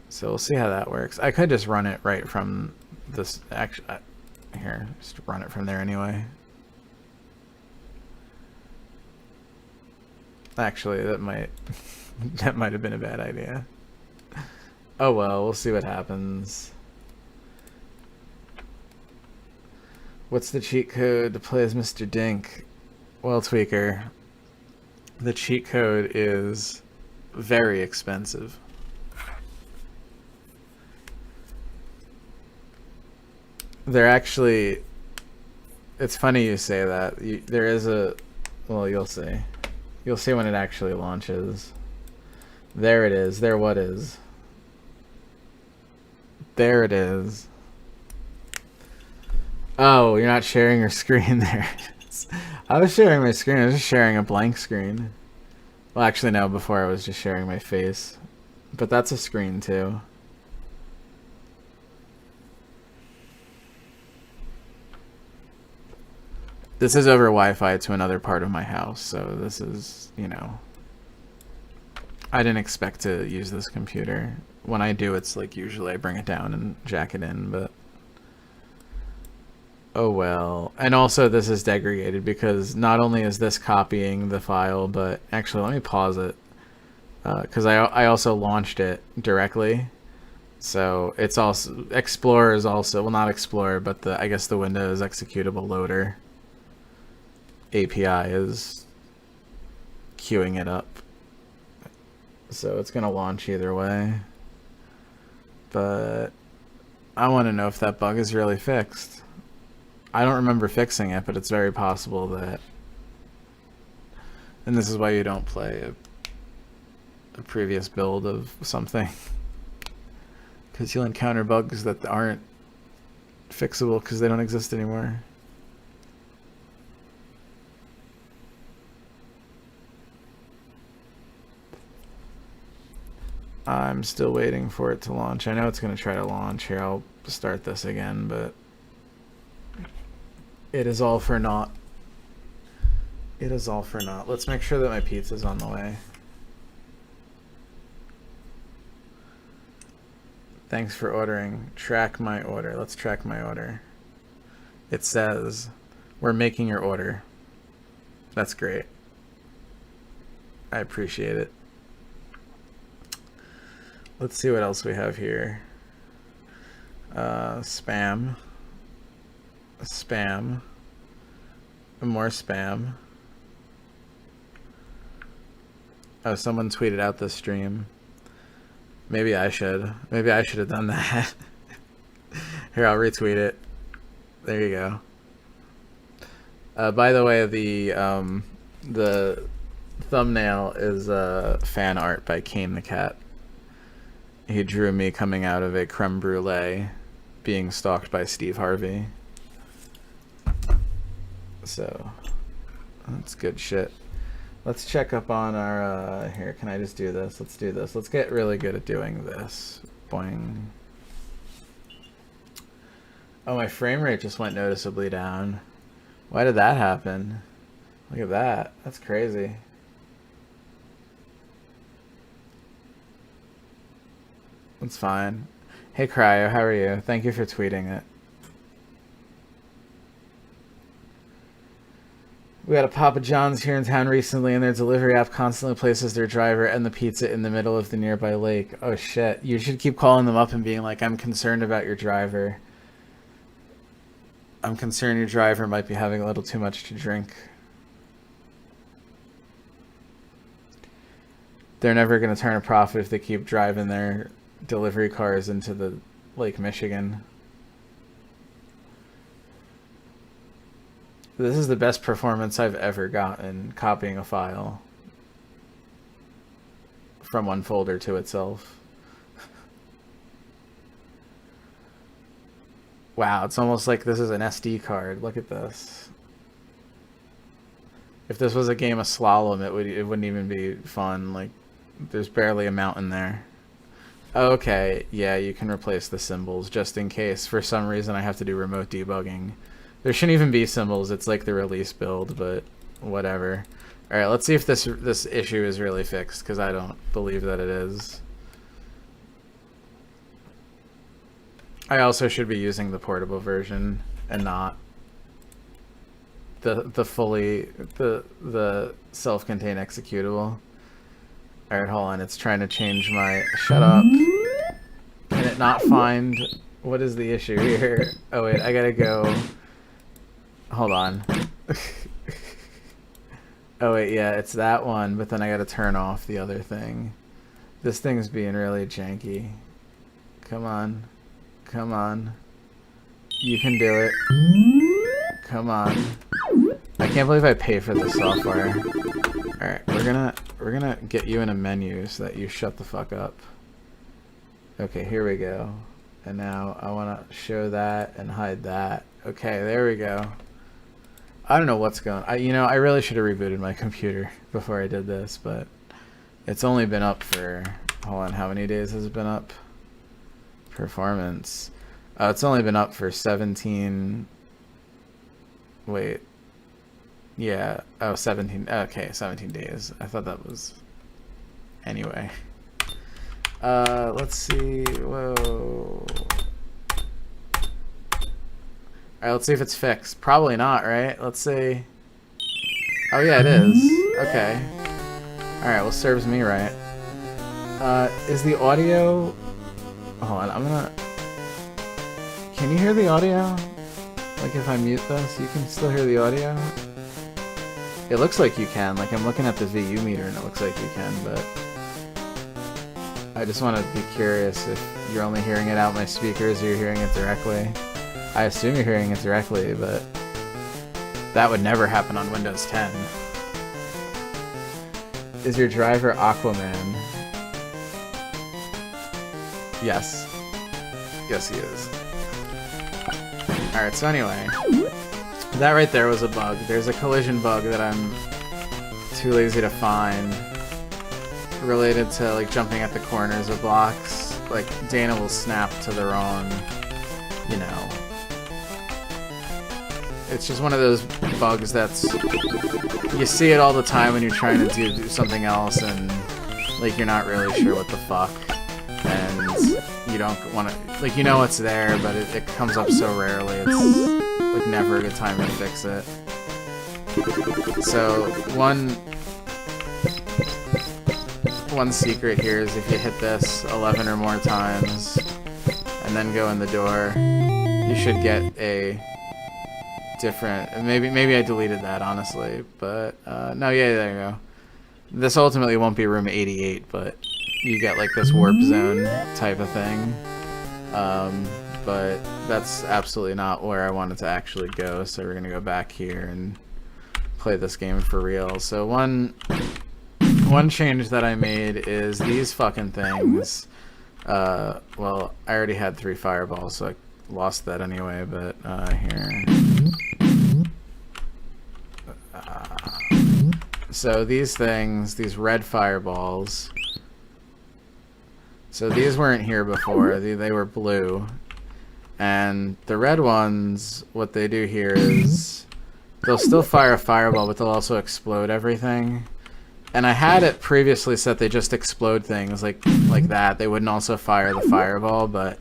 So we'll see how that works. I could just run it right from this, actually, here, just run it from there anyway. Actually, that might that might have been a bad idea. Oh well, we'll see what happens. What's the cheat code to play as Mr. Dink? Well, Tweaker, the cheat code is very expensive. They're actually, it's funny you say that. There is a, well, you'll see. You'll see when it actually launches. There it is. There what is. There it is. Oh, you're not sharing your screen there. I was sharing my screen. I was just sharing a blank screen. Well, actually, no. Before I was just sharing my face. But that's a screen too. This is over Wi-Fi to another part of my house, so this is, you know, I didn't expect to use this computer. When I do, it's like usually I bring it down and jack it in, but oh well. And also this is degraded because not only is this copying the file, but actually let me pause it because I also launched it directly. So it's also, Explorer is also, well, not Explorer, but I guess the Windows executable loader API is queuing it up. So it's going to launch either way. But I want to know if that bug is really fixed. I don't remember fixing it, but it's very possible that... And this is why you don't play a previous build of something. Because you'll encounter bugs that aren't fixable because they don't exist anymore. I'm still waiting for it to launch. I know it's going to try to launch. Here, I'll start this again, but it is all for naught. It is all for naught. Let's make sure that my pizza's on the way. Thanks for ordering. Track my order. Let's track my order. It says, we're making your order. That's great. I appreciate it. Let's see what else we have here. Spam. Spam. More spam. Oh, someone tweeted out this stream. Maybe I should. Maybe I should have done that. Here, I'll retweet it. There you go. By the way, the thumbnail is fan art by Kane the Cat. He drew me coming out of a creme brulee being stalked by Steve Harvey. So, that's good shit. Let's check up on our, here, can I just do this? Let's do this. Let's get really good at doing this. Boing. Oh, my frame rate just went noticeably down. Why did that happen? Look at that. That's crazy. It's fine. Hey Cryo, how are you? Thank you for tweeting it. We had a Papa John's here in town recently, and their delivery app constantly places their driver and the pizza in the middle of the nearby lake. Oh shit. You should keep calling them up and being like, I'm concerned about your driver. I'm concerned your driver might be having a little too much to drink. They're never going to turn a profit if they keep driving their delivery cars into the Lake Michigan. This is the best performance I've ever gotten copying a file from one folder to itself. Wow, it's almost like this is an SD card. Look at this. If this was a game of slalom, it wouldn't even be fun. Like, there's barely a mountain there. Okay, yeah, you can replace the symbols just in case for some reason I have to do remote debugging. There shouldn't even be symbols. It's like the release build, but whatever. All right, let's see if this issue is really fixed, because I don't believe that it is. I also should be using the portable version and not the self-contained executable. All right, hold on. It's trying to change my. Shut up. Can it not find? What is the issue here? Oh wait, I gotta go. Hold on. Oh wait, yeah, it's that one, but then I gotta turn off the other thing. This thing's being really janky. Come on. Come on. You can do it. Come on. I can't believe I pay for this software. Alright, we're gonna get you in a menu so that you shut the fuck up. Okay, here we go. And now I wanna show that and hide that. Okay, there we go. I don't know what's going on. I really should have rebooted my computer before I did this, but it's only been up for, hold on, how many days has it been up? Performance. It's only been up for 17, wait, yeah, oh, 17, okay, 17 days. I thought that was, anyway. Let's see, whoa. Alright, let's see if it's fixed. Probably not, right? Let's see. Oh yeah, it is. Okay. Alright, well, serves me right. Is the audio... Hold on, I'm gonna... Can you hear the audio? Like, if I mute this, you can still hear the audio? It looks like you can. Like, I'm looking at the VU meter and it looks like you can, but... I just want to be curious if you're only hearing it out my speakers or you're hearing it directly. I assume you're hearing it directly, but that would never happen on Windows 10. Is your driver Aquaman? Yes. Yes, he is. Alright, so anyway. That right there was a bug. There's a collision bug that I'm too lazy to find related to, like, jumping at the corners of blocks. Like, Dana will snap to the wrong, you know... It's just one of those bugs that's... You see it all the time when you're trying to do something else and, like, you're not really sure what the fuck. And you don't want to... Like, you know it's there, but it comes up so rarely. It's, like, never a good time to fix it. So, one secret here is if you hit this 11 or more times and then go in the door, you should get a... different, maybe I deleted that, honestly, but no, yeah, there you go. This ultimately won't be room 88, but you get like this warp zone type of thing, but that's absolutely not where I wanted to actually go, so we're gonna go back here and play this game for real. So one change that I made is these fucking things. Well, I already had 3 fireballs, so I lost that anyway, but here. So these things, these red fireballs, so these weren't here before, they were blue, and the red ones, what they do here is, they'll still fire a fireball, but they'll also explode everything, And I had it previously set they just explode things like that. They wouldn't also fire the fireball, but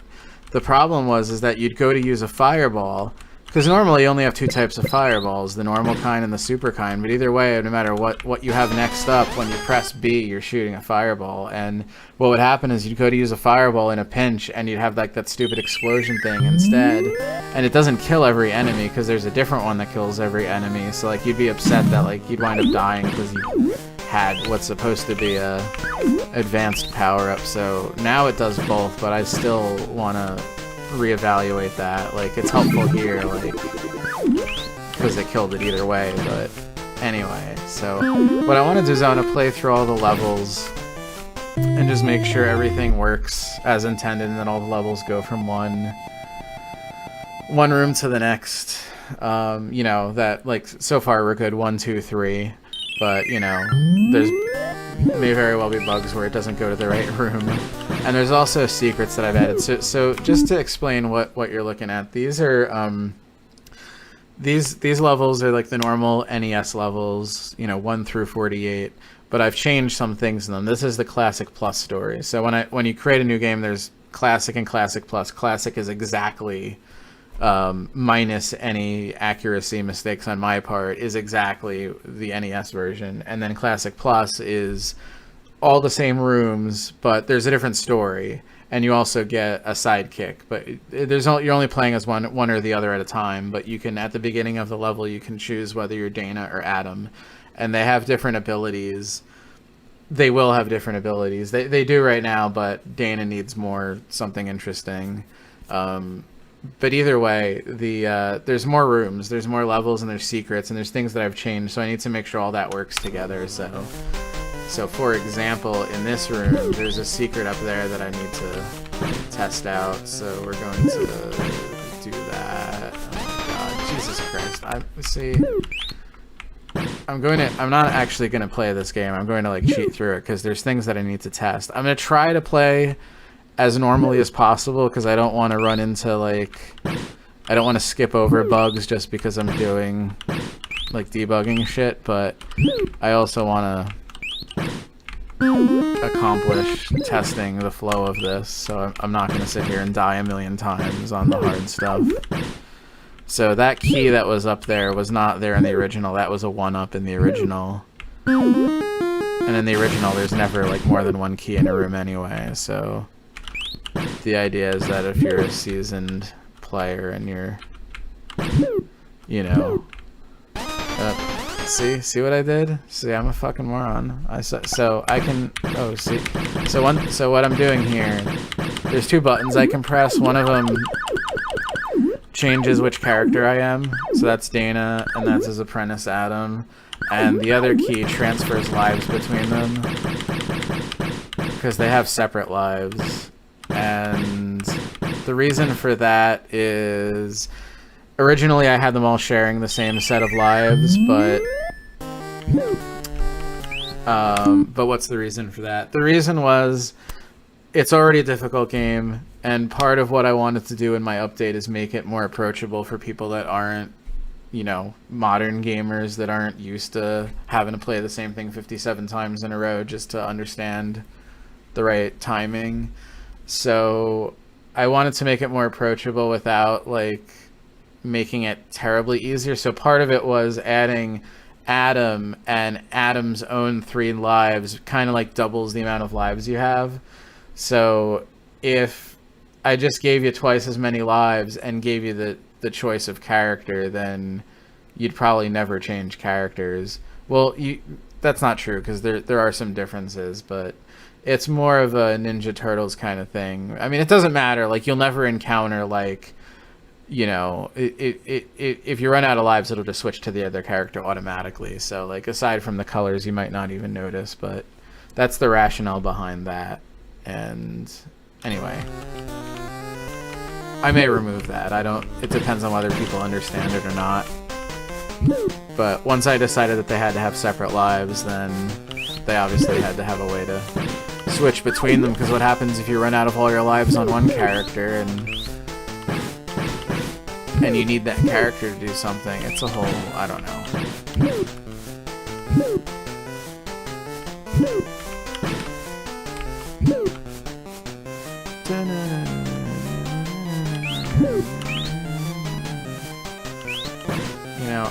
the problem was that you'd go to use a fireball, because normally you only have two types of fireballs, the normal kind and the super kind, but either way, no matter what you have next up, when you press B, you're shooting a fireball. And what would happen is you'd go to use a fireball in a pinch, and you'd have like that stupid explosion thing instead, and it doesn't kill every enemy, because there's a different one that kills every enemy, so like you'd be upset that like you'd wind up dying because you had what's supposed to be a advanced power-up. So now it does both, but I still want to reevaluate that. Like, it's helpful here, like, because it killed it either way, but anyway. So what I want to do is I want to play through all the levels and just make sure everything works as intended, and that all the levels go from one room to the next. You know, that, like, so far we're good 1, 2, 3, but, you know, there's may very well be bugs where it doesn't go to the right room. And there's also secrets that I've added. So just to explain what you're looking at, these are these levels are like the normal NES levels, you know, 1 through 48. But I've changed some things in them. This is the Classic Plus story. So when you create a new game, there's Classic and Classic Plus. Classic is exactly minus any accuracy mistakes on my part, is exactly the NES version, and then Classic Plus is all the same rooms, but there's a different story, and you also get a sidekick. But you're only playing as one or the other at a time. But you can, at the beginning of the level, you can choose whether you're Dana or Adam, and they have different abilities. They will have different abilities. They do right now, but Dana needs more something interesting. But either way, there's more rooms, there's more levels, and there's secrets, and there's things that I've changed, so I need to make sure all that works together. So for example, in this room, there's a secret up there that I need to test out, so we're going to do that. Oh my god, Jesus Christ. I'm not actually going to play this game. I'm going to, like, cheat through it, because there's things that I need to test. I'm going to try to play as normally as possible, because I don't want to run into, like, I don't want to skip over bugs just because I'm doing, like, debugging shit, but I also want to accomplish testing the flow of this, so I'm not going to sit here and die a million times on the hard stuff. So that key that was up there was not there in the original. That was a 1-up in the original. And in the original, there's never, like, more than one key in a room anyway, so the idea is that if you're a seasoned player and you're, you know, see what I did? See, I'm a fucking moron. So I can, oh, see. So what I'm doing here, there's 2 buttons I can press. One of them changes which character I am. So that's Dana, and that's his apprentice Adam. And the other key transfers lives between them, because they have separate lives. And the reason for that is originally I had them all sharing the same set of lives, but what's the reason for that? The reason was it's already a difficult game, and part of what I wanted to do in my update is make it more approachable for people that aren't, you know, modern gamers, that aren't used to having to play the same thing 57 times in a row just to understand the right timing. So I wanted to make it more approachable without, like, making it terribly easier. So part of it was adding Adam, and Adam's own 3 lives kind of like doubles the amount of lives you have. So if I just gave you twice as many lives and gave you the choice of character, then you'd probably never change characters. Well, that's not true, because there are some differences, but it's more of a Ninja Turtles kind of thing. I mean, it doesn't matter. Like, you'll never encounter, like, you know, if you run out of lives, it'll just switch to the other character automatically. So, like, aside from the colors, you might not even notice, but that's the rationale behind that. And anyway, I may remove that. It depends on whether people understand it or not. But once I decided that they had to have separate lives, then they obviously had to have a way to switch between them, because what happens if you run out of all your lives on one character and you need that character to do something? It's a whole, I don't know.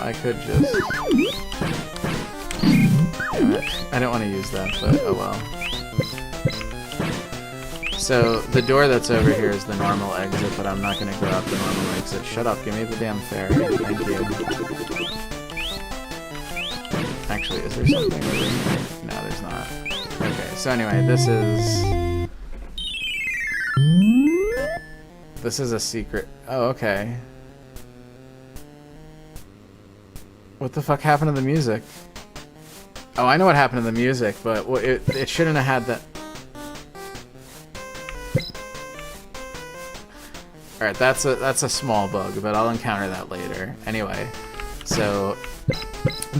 I could just... Damn it. I don't want to use that, but oh well. So, the door that's over here is the normal exit, but I'm not going to go out the normal exit. Shut up, give me the damn fairy. Thank you. Actually, is there something over here? No, there's not. Okay, so anyway, this is a secret. Oh, okay. What the fuck happened to the music? Oh, I know what happened to the music, but it shouldn't have had that. Alright, that's a small bug, but I'll encounter that later. Anyway, so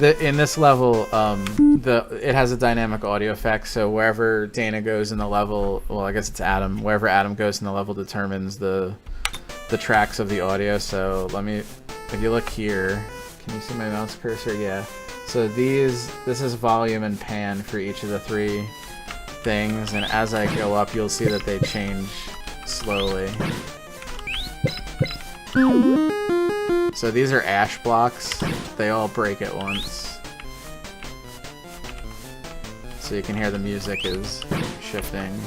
in this level, it has a dynamic audio effect, so wherever Dana goes in the level, well, I guess it's Adam, wherever Adam goes in the level determines the tracks of the audio. So if you look here, can you see my mouse cursor? Yeah. So this is volume and pan for each of the 3 things, and as I go up, you'll see that they change slowly. So these are ash blocks. They all break at once. So you can hear the music is shifting.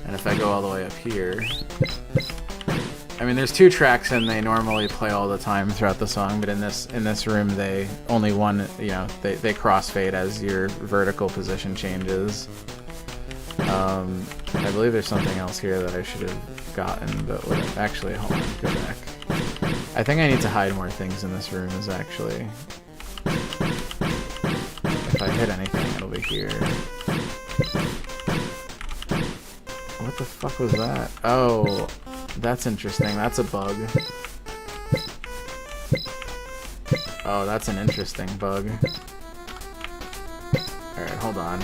And if I go all the way up here... I mean, there's 2 tracks and they normally play all the time throughout the song, but in this room they only one, you know, they crossfade as your vertical position changes. I believe there's something else here that I should have gotten, but actually, hold on, go back. I think I need to hide more things in this room, is actually... If I hit anything, it'll be here. What the fuck was that? Oh, that's interesting. That's a bug. Oh, that's an interesting bug. Alright, hold on.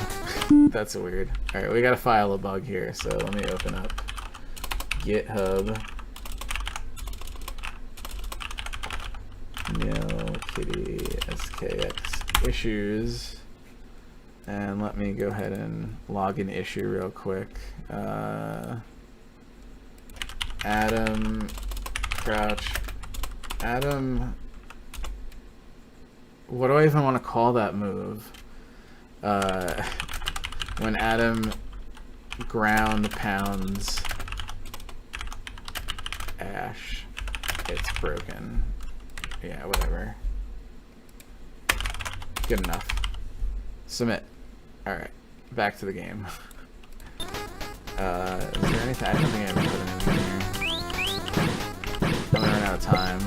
That's weird. Alright, we gotta file a bug here, so let me open up GitHub. Nill Kitty SKX issues. And let me go ahead and log an issue real quick. Adam Crouch. Adam. What do I even want to call that move? When Adam ground pounds ash, it's broken. Yeah, whatever. Good enough. Submit. Alright, back to the game. Is there anything? I don't think I ever put anything in here. I'm gonna run out of time.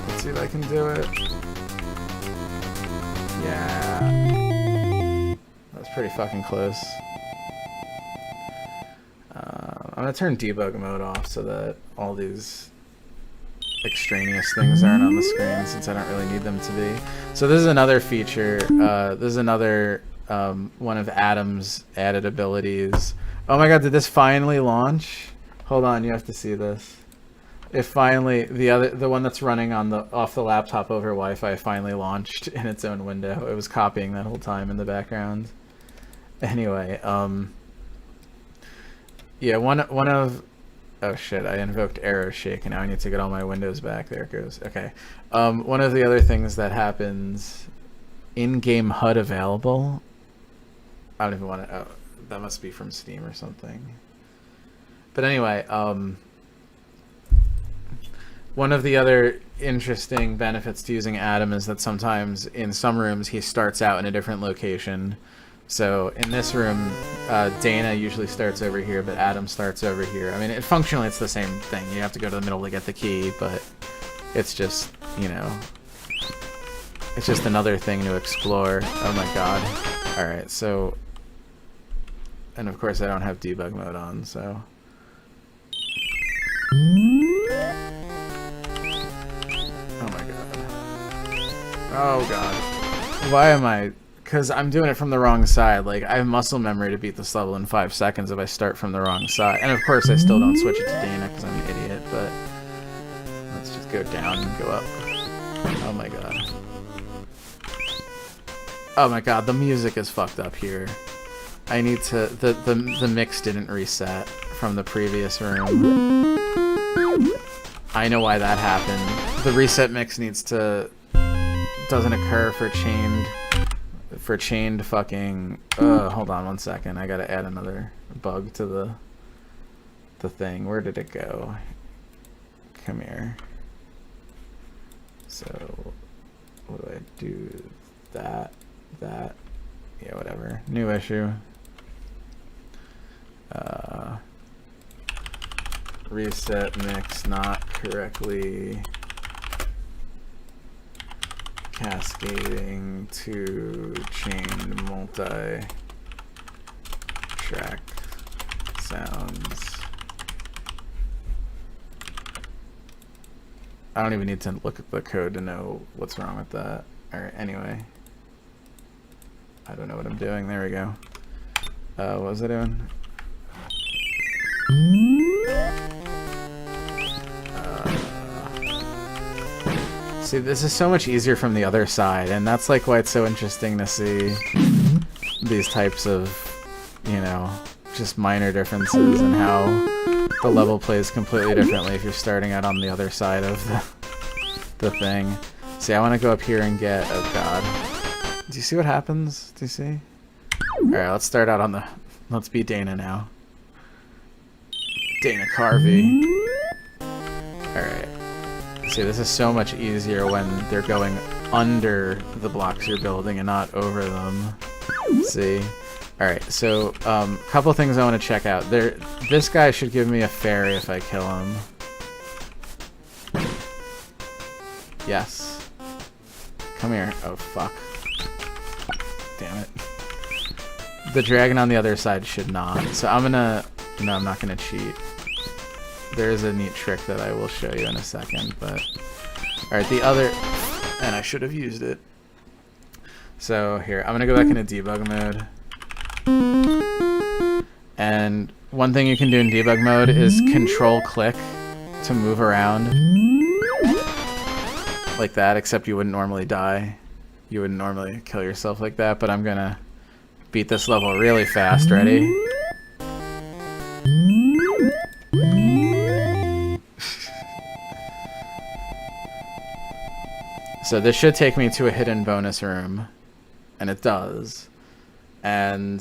Let's see if I can do it. Yeah. That's pretty fucking close. I'm gonna turn debug mode off so that all these extraneous things aren't on the screen, since I don't really need them to be. So this is another feature. This is another one of Adam's added abilities. Oh my god, did this finally launch? Hold on, you have to see this. It finally, the one that's running on off the laptop over Wi-Fi finally launched in its own window. It was copying that whole time in the background. Anyway, yeah, one of oh shit, I invoked arrow shake and now I need to get all my windows back. There it goes. Okay. One of the other things that happens, in-game HUD available. I don't even want to, oh, that must be from Steam or something. But anyway, one of the other interesting benefits to using Adam is that sometimes in some rooms he starts out in a different location. So in this room, Dana usually starts over here, but Adam starts over here. I mean, functionally it's the same thing. You have to go to the middle to get the key, but it's just, you know, it's just another thing to explore. Oh my god. Alright, so... And of course I don't have debug mode on, so... Oh my god. Oh god. Why am I... Because I'm doing it from the wrong side. Like, I have muscle memory to beat this level in 5 seconds if I start from the wrong side. And of course I still don't switch it to Dana because I'm an idiot, but... Let's just go down and go up. Oh my god. Oh my god, the music is fucked up here. I need to... The mix didn't reset from the previous room. I know why that happened. The reset mix needs to... doesn't occur for chained fucking... hold on 1 second. I gotta add another bug to the thing. Where did it go? Come here. So, what do I do? That. Yeah, whatever. New issue. Reset mix not correctly cascading to chained multi-track sounds. I don't even need to look at the code to know what's wrong with that. Alright, anyway. I don't know what I'm doing. There we go. What was I doing? See, this is so much easier from the other side, and that's like why it's so interesting to see these types of, you know, just minor differences and how the level plays completely differently if you're starting out on the other side of the thing. See, I want to go up here and get... Oh, God. Do you see what happens? Do you see? Alright, let's start out on the... Let's be Dana now. Dana Carvey. Alright. See, this is so much easier when they're going under the blocks you're building and not over them. See? Alright, so, couple things I want to check out. This guy should give me a fairy if I kill him. Yes. Come here. Oh, fuck. Damn it. The dragon on the other side should not. So I'm gonna... No, I'm not gonna cheat. There is a neat trick that I will show you in a second, but... Alright, the other... And I should have used it. So, here. I'm gonna go back into debug mode. And one thing you can do in debug mode is control-click to move around. Like that, except you wouldn't normally die. You wouldn't normally kill yourself like that, but I'm gonna beat this level really fast. Ready? So this should take me to a hidden bonus room, and it does. And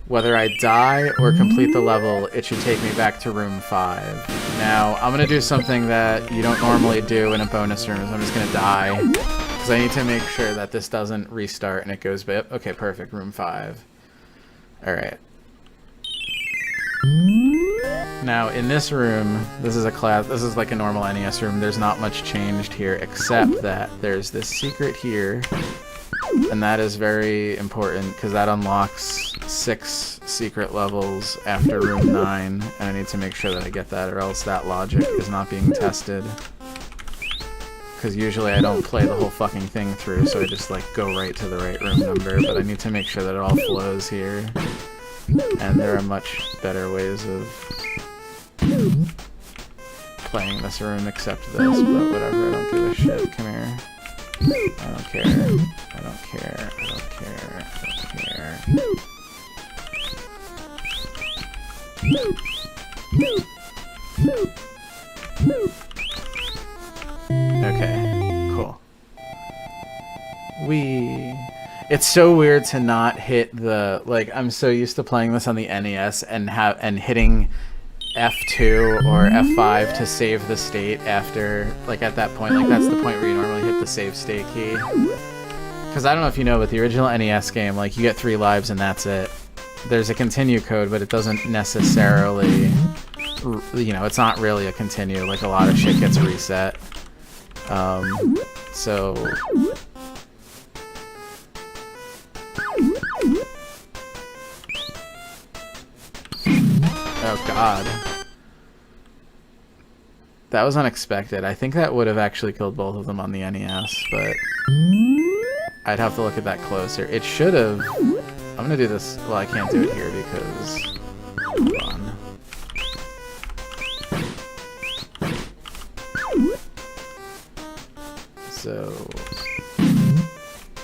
whether I die or complete the level, it should take me back to room 5. Now, I'm going to do something that you don't normally do in a bonus room, so I'm just going to die. Because I need to make sure that this doesn't restart and it goes back. Okay, perfect, room 5. Alright. Now, in this room, this is like a normal NES room, there's not much changed here, except that there's this secret here. And that is very important because that unlocks 6 secret levels after room 9, and I need to make sure that I get that, or else that logic is not being tested. Because usually I don't play the whole fucking thing through, so I just like go right to the right room number, but I need to make sure that it all flows here. And there are much better ways of playing this room except this, but whatever, I don't give a shit. Come here. I don't care. I don't care. I don't care. I don't care. Okay, cool. It's so weird to not hit the, like, I'm so used to playing this on the NES and hitting F2 or F5 to save the state after, like, at that point, like, that's the point where you normally hit the save state key. Because I don't know if you know, but the original NES game, like, you get 3 lives and that's it. There's a continue code, but it doesn't necessarily, you know, it's not really a continue, like, a lot of shit gets reset. So... Oh god. That was unexpected. I think that would have actually killed both of them on the NES, but I'd have to look at that closer. It should have... I'm gonna do this... Well, I can't do it here because... Hold on. So...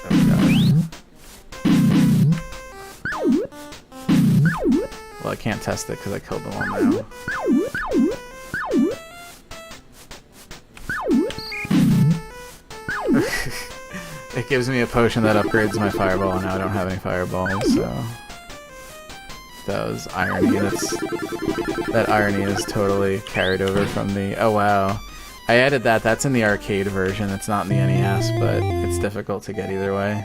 Oh god. Well, I can't test it because I killed them all now. It gives me a potion that upgrades my fireball, and now I don't have any fireballs, so... That was irony. That irony is totally carried over from the... Oh, wow. I added that. That's in the arcade version. It's not in the NES, but it's difficult to get either way.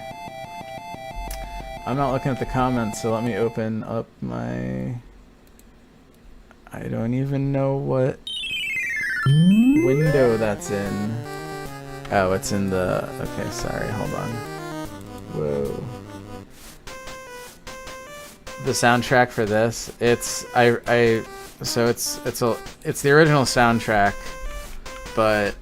I'm not looking at the comments, so let me open up my... I don't even know what window that's in. Oh, it's in the... Okay, sorry, hold on. Whoa. The soundtrack for this, it's the original soundtrack, but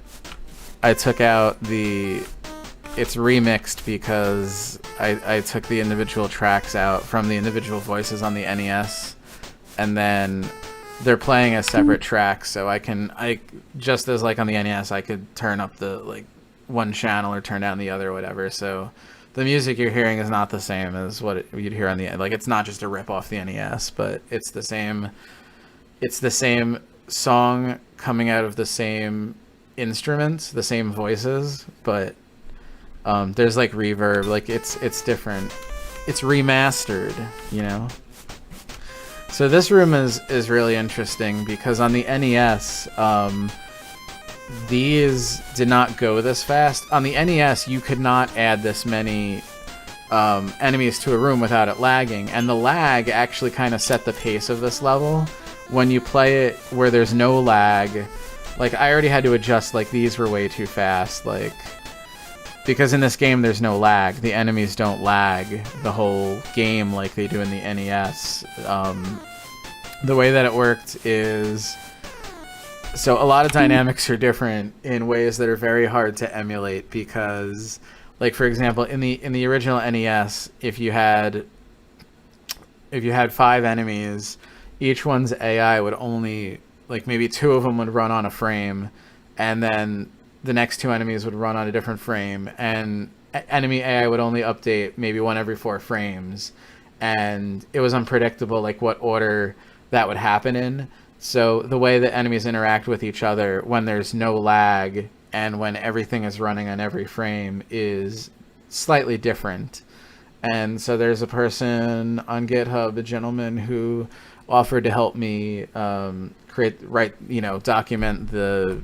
I took out it's remixed because I took the individual tracks out from the individual voices on the NES, and then they're playing as separate tracks, so I just as like on the NES, I could turn up the like one channel or turn down the other or whatever, so the music you're hearing is not the same as what you'd hear on the... Like, it's not just a rip off the NES, but it's the same song coming out of the same instruments, the same voices, but there's like reverb, like it's different. It's remastered, you know? So this room is really interesting because on the NES, these did not go this fast. On the NES, you could not add this many enemies to a room without it lagging, and the lag actually kind of set the pace of this level. When you play it where there's no lag, like I already had to adjust, like these were way too fast, like because in this game there's no lag. The enemies don't lag the whole game like they do in the NES. The way that it worked is... So a lot of dynamics are different in ways that are very hard to emulate because, like for example, in the original NES, if you had 5 enemies, each one's AI would only, like maybe 2 of them would run on a frame, and then the next 2 enemies would run on a different frame, and enemy AI would only update maybe 1 every 4 frames, and it was unpredictable like what order that would happen in. So the way that enemies interact with each other when there's no lag and when everything is running on every frame is slightly different. And so there's a person on GitHub, a gentleman who offered to help me document the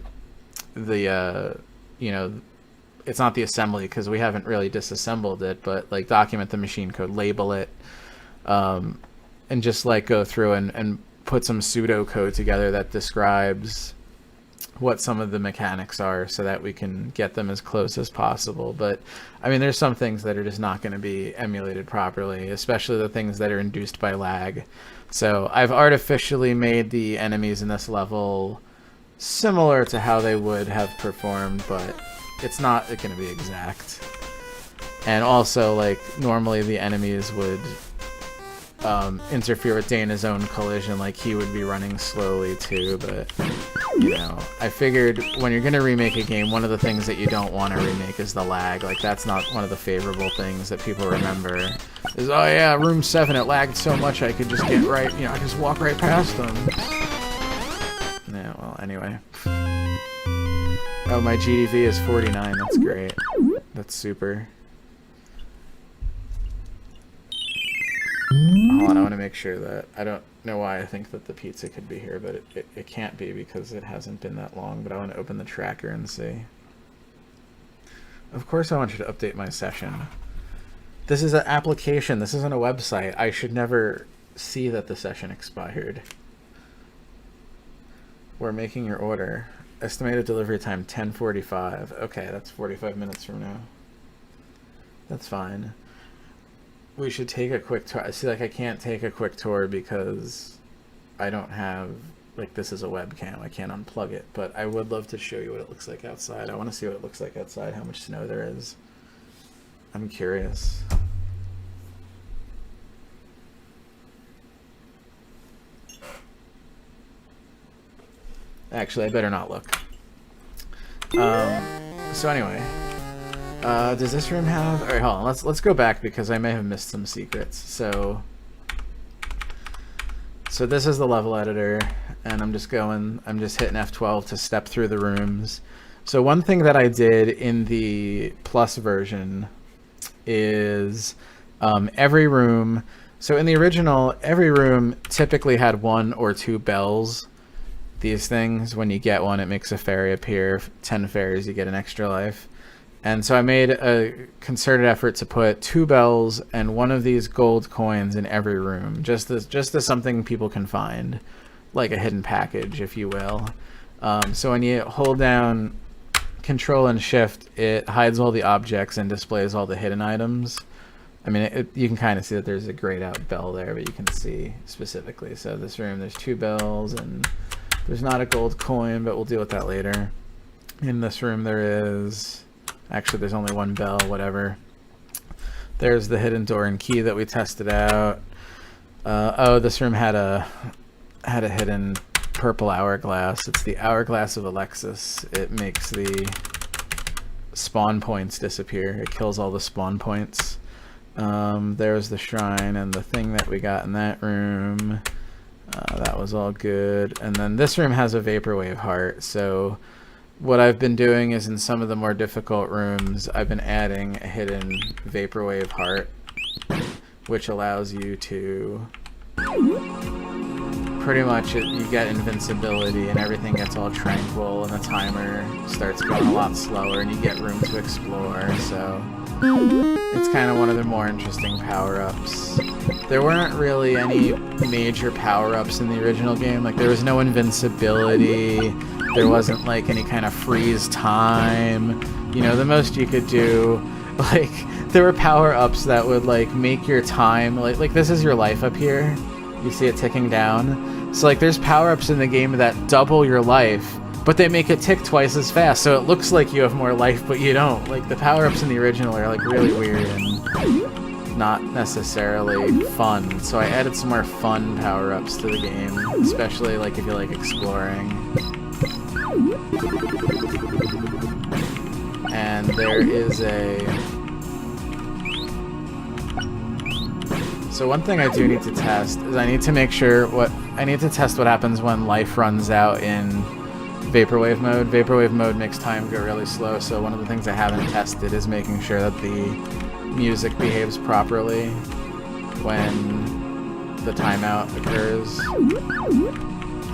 it's not the assembly because we haven't really disassembled it, but like document the machine code, label it, and just like go through and put some pseudocode together that describes what some of the mechanics are so that we can get them as close as possible. But I mean, there's some things that are just not going to be emulated properly, especially the things that are induced by lag. So I've artificially made the enemies in this level similar to how they would have performed, but it's not going to be exact. And also, like, normally the enemies would interfere with Dana's own collision, like he would be running slowly too, but you know, I figured when you're gonna remake a game, one of the things that you don't want to remake is the lag. Like that's not one of the favorable things that people remember is, oh yeah, room 7 it lagged so much I could just get right, you know, I just walk right past them. Yeah, well, anyway. Oh, my GDV is 49, that's great. That's super. Hold on, I want to make sure that... I don't know why I think that the pizza could be here, but it can't be because it hasn't been that long, but I want to open the tracker and see. Of course I want you to update my session. This is an application, this isn't a website. I should never see that the session expired. We're making your order. Estimated delivery time 10:45. Okay, that's 45 minutes from now. That's fine. We should take a quick tour. See, like, I can't take a quick tour because I don't have, like, this is a webcam. I can't unplug it, but I would love to show you what it looks like outside. I want to see what it looks like outside, how much snow there is. I'm curious. Actually, I better not look. So anyway. Does this room have... Alright, hold on. Let's go back because I may have missed some secrets. So So this is the level editor, and I'm just hitting F12 to step through the rooms. So one thing that I did in the Plus version is every room. So in the original, every room typically had 1 or 2 bells. These things, when you get one, it makes a fairy appear. 10 fairies, you get an extra life. And so I made a concerted effort to put 2 bells and 1 of these gold coins in every room, just as something people can find, like a hidden package, if you will. So when you hold down Control and Shift, it hides all the objects and displays all the hidden items. I mean, you can kind of see that there's a grayed out bell there, but you can see specifically. So this room, there's 2 bells, and there's not a gold coin, but we'll deal with that later. In this room, there's only 1 bell, whatever. There's the hidden door and key that we tested out. Oh, this room had a hidden purple hourglass. It's the hourglass of Alexis. It makes the spawn points disappear. It kills all the spawn points. There's the shrine and the thing that we got in that room. That was all good. And then this room has a vaporwave heart. So what I've been doing is in some of the more difficult rooms, I've been adding a hidden vaporwave heart, which allows you to pretty much you get invincibility and everything gets all tranquil and the timer starts going a lot slower and you get room to explore. So it's kind of one of the more interesting power-ups. There weren't really any major power-ups in the original game. Like, there was no invincibility. There wasn't like any kind of freeze time. You know, the most you could do, like, there were power-ups that would like make your time like this is your life up here. You see it ticking down. So like there's power-ups in the game that double your life, but they make it tick twice as fast, so it looks like you have more life, but you don't. Like, the power-ups in the original are like really weird and not necessarily fun. So I added some more fun power-ups to the game, especially like if you like exploring. And there is so one thing I do need to test is I need to test what happens when life runs out in Vaporwave mode. Vaporwave mode makes time go really slow, so one of the things I haven't tested is making sure that the music behaves properly when the timeout occurs.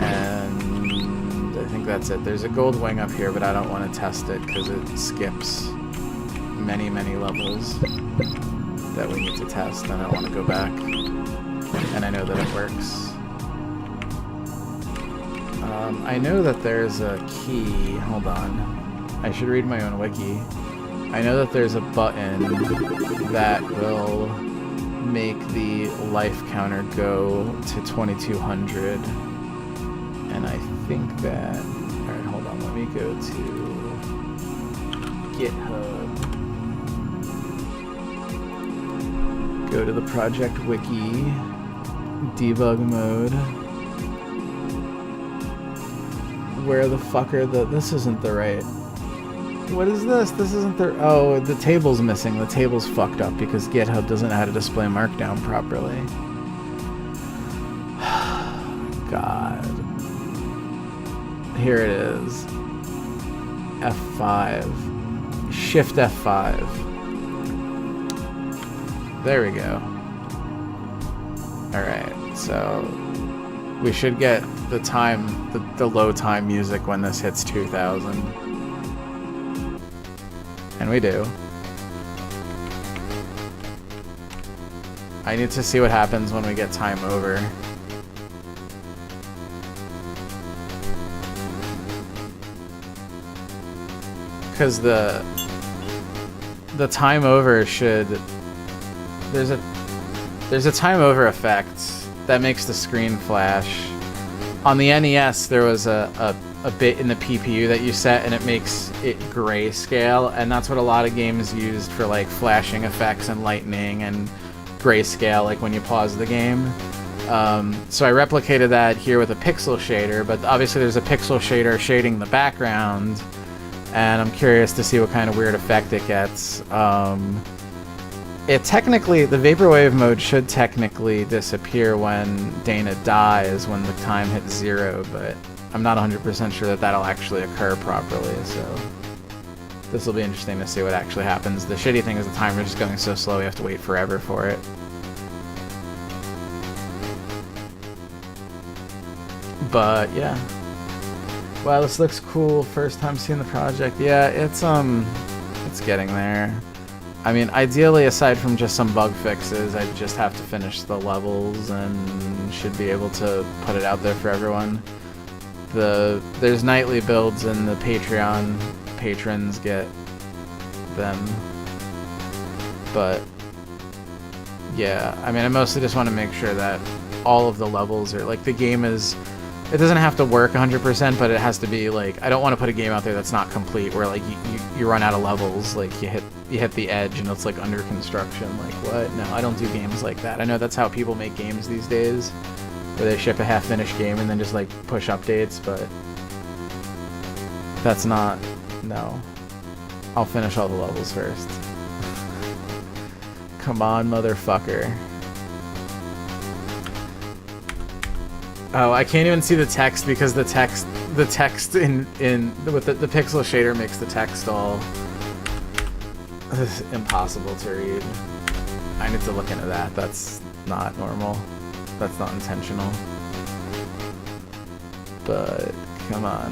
And I think that's it. There's a gold wing up here, but I don't want to test it because it skips many, many levels that we need to test, and I want to go back. And I know that it works. I know that there's a key. Hold on. I should read my own wiki. I know that there's a button that will make the life counter go to 2200. And I think that... Alright, hold on. Let me go to GitHub. Go to the project wiki. Debug mode. Where the fuck are this isn't the right... What is this? This isn't the... Oh, the table's missing. The table's fucked up because GitHub doesn't know how to display Markdown properly. God. Here it is. F5. Shift F5. There we go. Alright, so... we should get the time, the low time music when this hits 2000. And we do. I need to see what happens when we get time over. Because the time over should... There's a time over effect that makes the screen flash. On the NES, there was a bit in the PPU that you set, and it makes it grayscale, and that's what a lot of games used for like flashing effects and lightning and grayscale, like when you pause the game. So I replicated that here with a pixel shader, but obviously there's a pixel shader shading the background, and I'm curious to see what kind of weird effect it gets. it technically, the vaporwave mode should technically disappear when Dana dies, when the time hits 0, but I'm not 100% sure that that'll actually occur properly, so this will be interesting to see what actually happens. The shitty thing is the timer's just going so slow we have to wait forever for it. But yeah. Wow, this looks cool. First time seeing the project. Yeah, it's getting there. I mean, ideally, aside from just some bug fixes, I just have to finish the levels and should be able to put it out there for everyone. There's nightly builds and the Patreon patrons get them. But yeah, I mean, I mostly just want to make sure that all of the levels are like the game is. It doesn't have to work 100%, but it has to be like, I don't want to put a game out there that's not complete, where like you run out of levels, like you hit the edge and it's like under construction. Like what? No, I don't do games like that. I know that's how people make games these days, where they ship a half-finished game and then just like push updates, but that's not. No, I'll finish all the levels first. Come on, motherfucker. Oh, I can't even see the text because the text in with the pixel shader makes the text all impossible to read. I need to look into that. That's not normal. That's not intentional. But come on.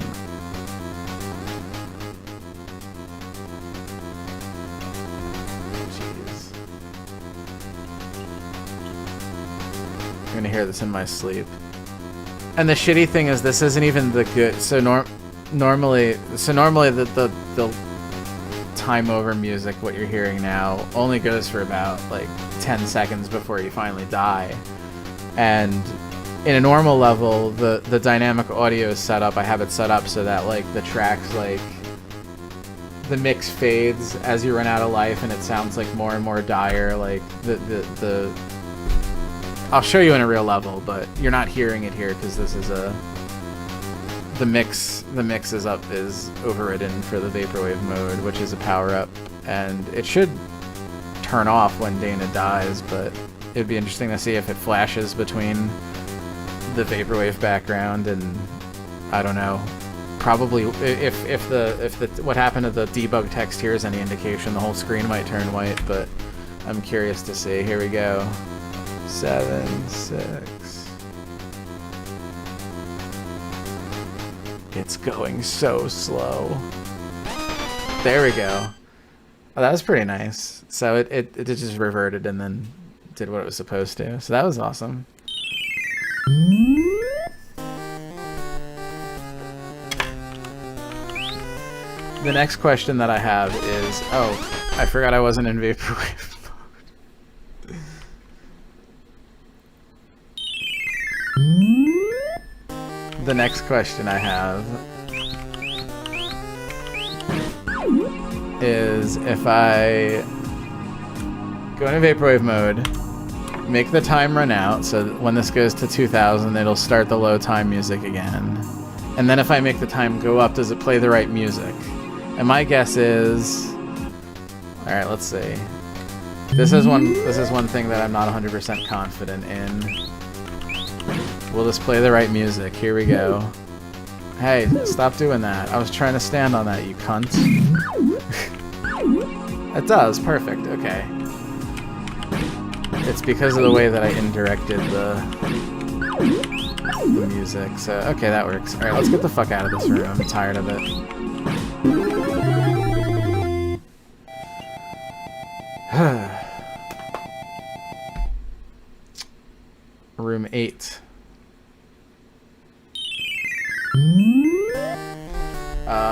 Jeez. I'm gonna hear this in my sleep. And the shitty thing is, this isn't even the good. So normally the time over music, what you're hearing now, only goes for about like 10 seconds before you finally die. And in a normal level, the dynamic audio is set up. I have it set up so that like the tracks, like the mix fades as you run out of life, and it sounds like more and more dire. Like the I'll show you in a real level, but you're not hearing it here because this is the mix is overridden for the vaporwave mode, which is a power up, and it should turn off when Dana dies, but it'd be interesting to see if it flashes between the vaporwave background and I don't know. Probably if the what happened to the debug text here is any indication, the whole screen might turn white, but I'm curious to see. Here we go. 7, 6. It's going so slow. There we go. Oh, that was pretty nice. So it just reverted and then did what it was supposed to. So that was awesome. The next question that I have is, oh, I forgot I wasn't in vaporwave. The next question I have is, if I go into vaporwave mode, make the time run out, so that when this goes to 2000, it'll start the low time music again. And then if I make the time go up, does it play the right music? And my guess is, all right, let's see. This is one thing that I'm not 100% confident in. Will this play the right music? Here we go. Hey, stop doing that. I was trying to stand on that, you cunt. It does. Perfect. Okay. It's because of the way that I indirected the music. So, okay, that works. Alright, let's get the fuck out of this room. I'm tired of it. Room 8.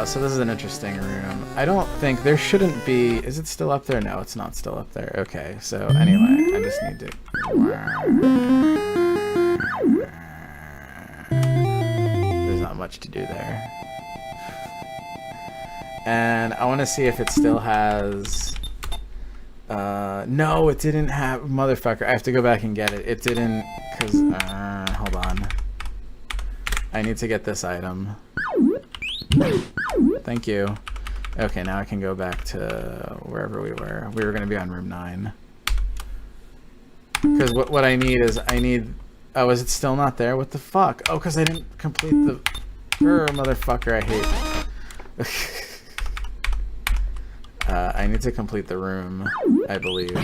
So this is an interesting room. I don't think there shouldn't be. Is it still up there? No, it's not still up there. Okay, so anyway, I just need to. There's not much to do there. And I want to see if it still has. No, it didn't have. Motherfucker, I have to go back and get it. It didn't, because. Hold on. I need to get this item. Thank you. Okay, now I can go back to wherever we were. We were going to be on room 9. Because what I need is oh, is it still not there? What the fuck? Oh, because I didn't complete the motherfucker, I hate. I need to complete the room, I believe.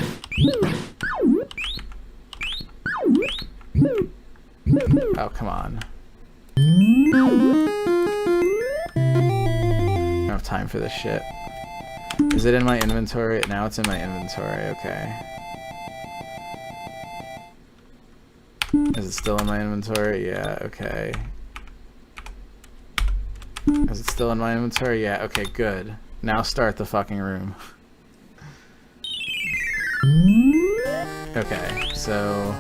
Oh, come on. I don't have time for this shit. Is it in my inventory? Now it's in my inventory, okay. Is it still in my inventory? Yeah, okay. Is it still in my inventory? Yeah, okay, good. Now start the fucking room. Okay, so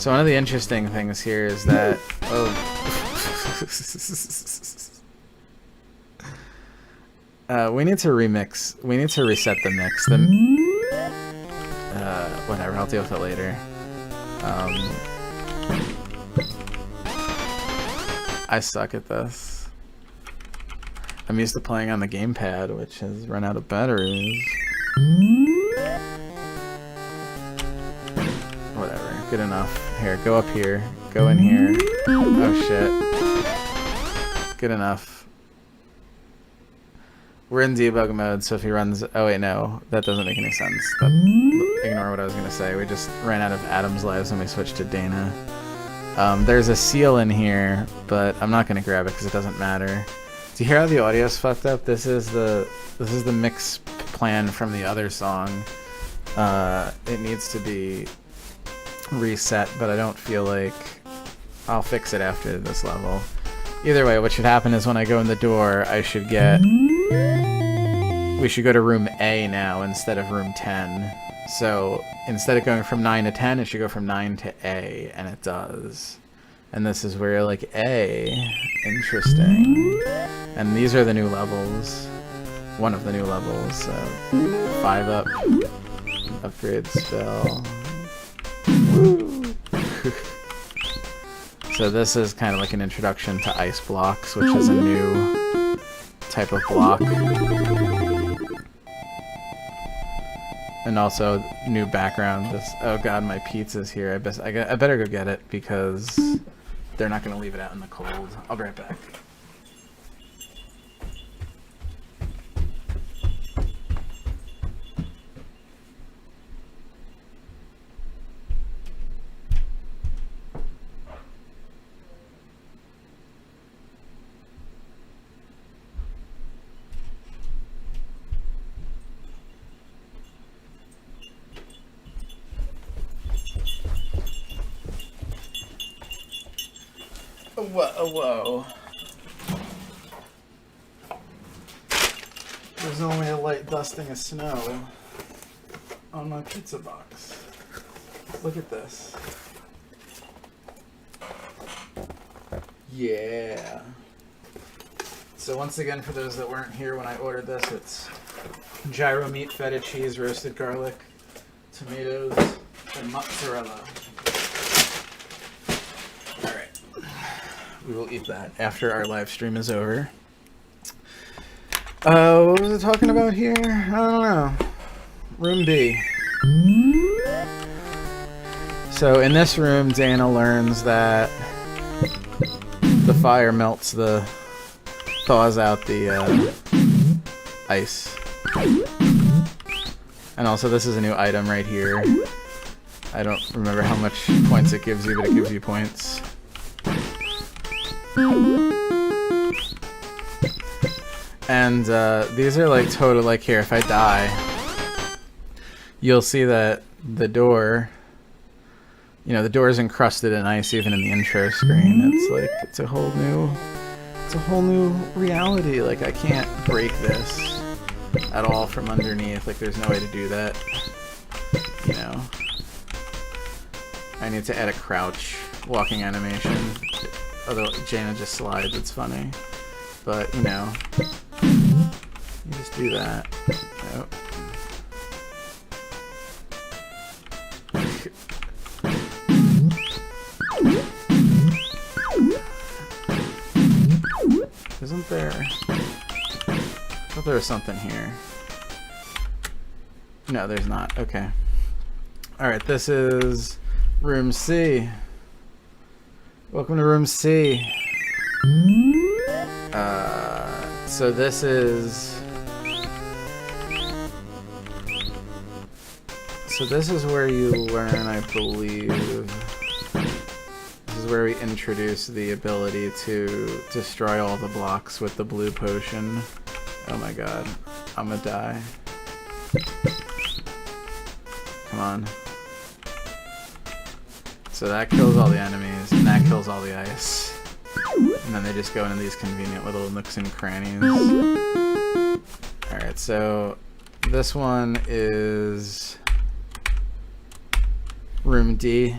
one of the interesting things here is that we need to remix. We need to reset the mix. Whatever, I'll deal with it later. I suck at this. I'm used to playing on the gamepad, which has run out of batteries. Whatever, good enough. Here, go up here. Go in here. Oh shit. Good enough. We're in debug mode, so if he runs... Oh wait, no. That doesn't make any sense. Ignore what I was going to say. We just ran out of Adam's lives when we switched to Dana. There's a seal in here, but I'm not going to grab it because it doesn't matter. Do you hear how the audio's fucked up? This is the mix plan from the other song. It needs to be reset, but I don't feel like I'll fix it after this level. Either way, what should happen is when I go in the door, I should get... We should go to room A now instead of room 10. So instead of going from 9 to 10, it should go from 9 to A, and it does. And this is where you're like, A, interesting. And these are the new levels. One of the new levels. So 5 up, upgrade spell. Woo! So this is kind of like an introduction to ice blocks, which is a new type of block. And also new background. This, oh god, my pizza's here. I better go get it because they're not gonna leave it out in the cold. I'll be right back. Whoa. There's only a light dusting of snow on my pizza box. Look at this. Yeah. So once again, for those that weren't here when I ordered this, it's gyro meat, feta cheese, roasted garlic, tomatoes, and mozzarella. We will eat that after our live stream is over. What was it talking about here? I don't know. Room B. So in this room, Dana learns that the fire thaws out the ice. And also this is a new item right here. I don't remember how much points it gives you, but it gives you points. And these are like total, like here, if I die, you'll see that the door, you know, the door is encrusted in ice even in the intro screen. It's like, it's a whole new reality. Like I can't break this at all from underneath. Like there's no way to do that, you know. I need to add a crouch walking animation. Although Jaina just slides, it's funny. But, you know, you just do that. Nope. Isn't there... I thought there was something here. No, there's not. Okay. Alright, this is room C. Welcome to room C. So this is... So this is where you learn, I believe... This is where we introduce the ability to destroy all the blocks with the blue potion. Oh my god. I'm gonna die. Come on. So that kills all the enemies, and that kills all the ice. And then they just go into these convenient little nooks and crannies. Alright, so this one is room D.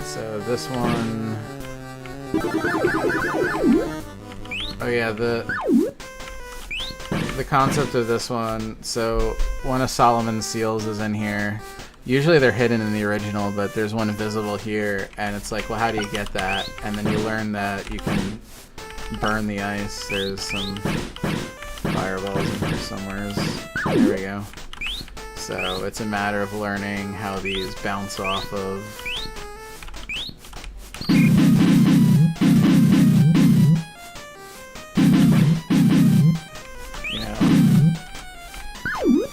So this one... Oh yeah, the concept of this one, so one of Solomon's seals is in here. Usually they're hidden in the original, but there's one visible here, and it's like, well, how do you get that? And then you learn that you can burn the ice. There's some fireballs in here somewhere. There we go. So it's a matter of learning how these bounce off of...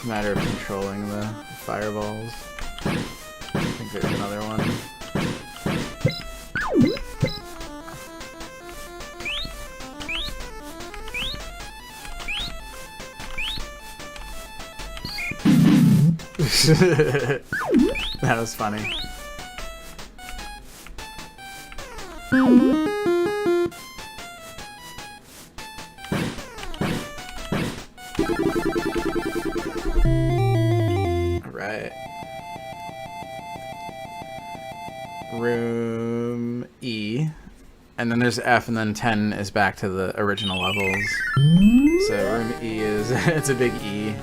matter of controlling the fireballs. I think there's another one. That was funny. Alright. Room E. And then there's F, and then 10 is back to the original levels. So room E is, it's a big E.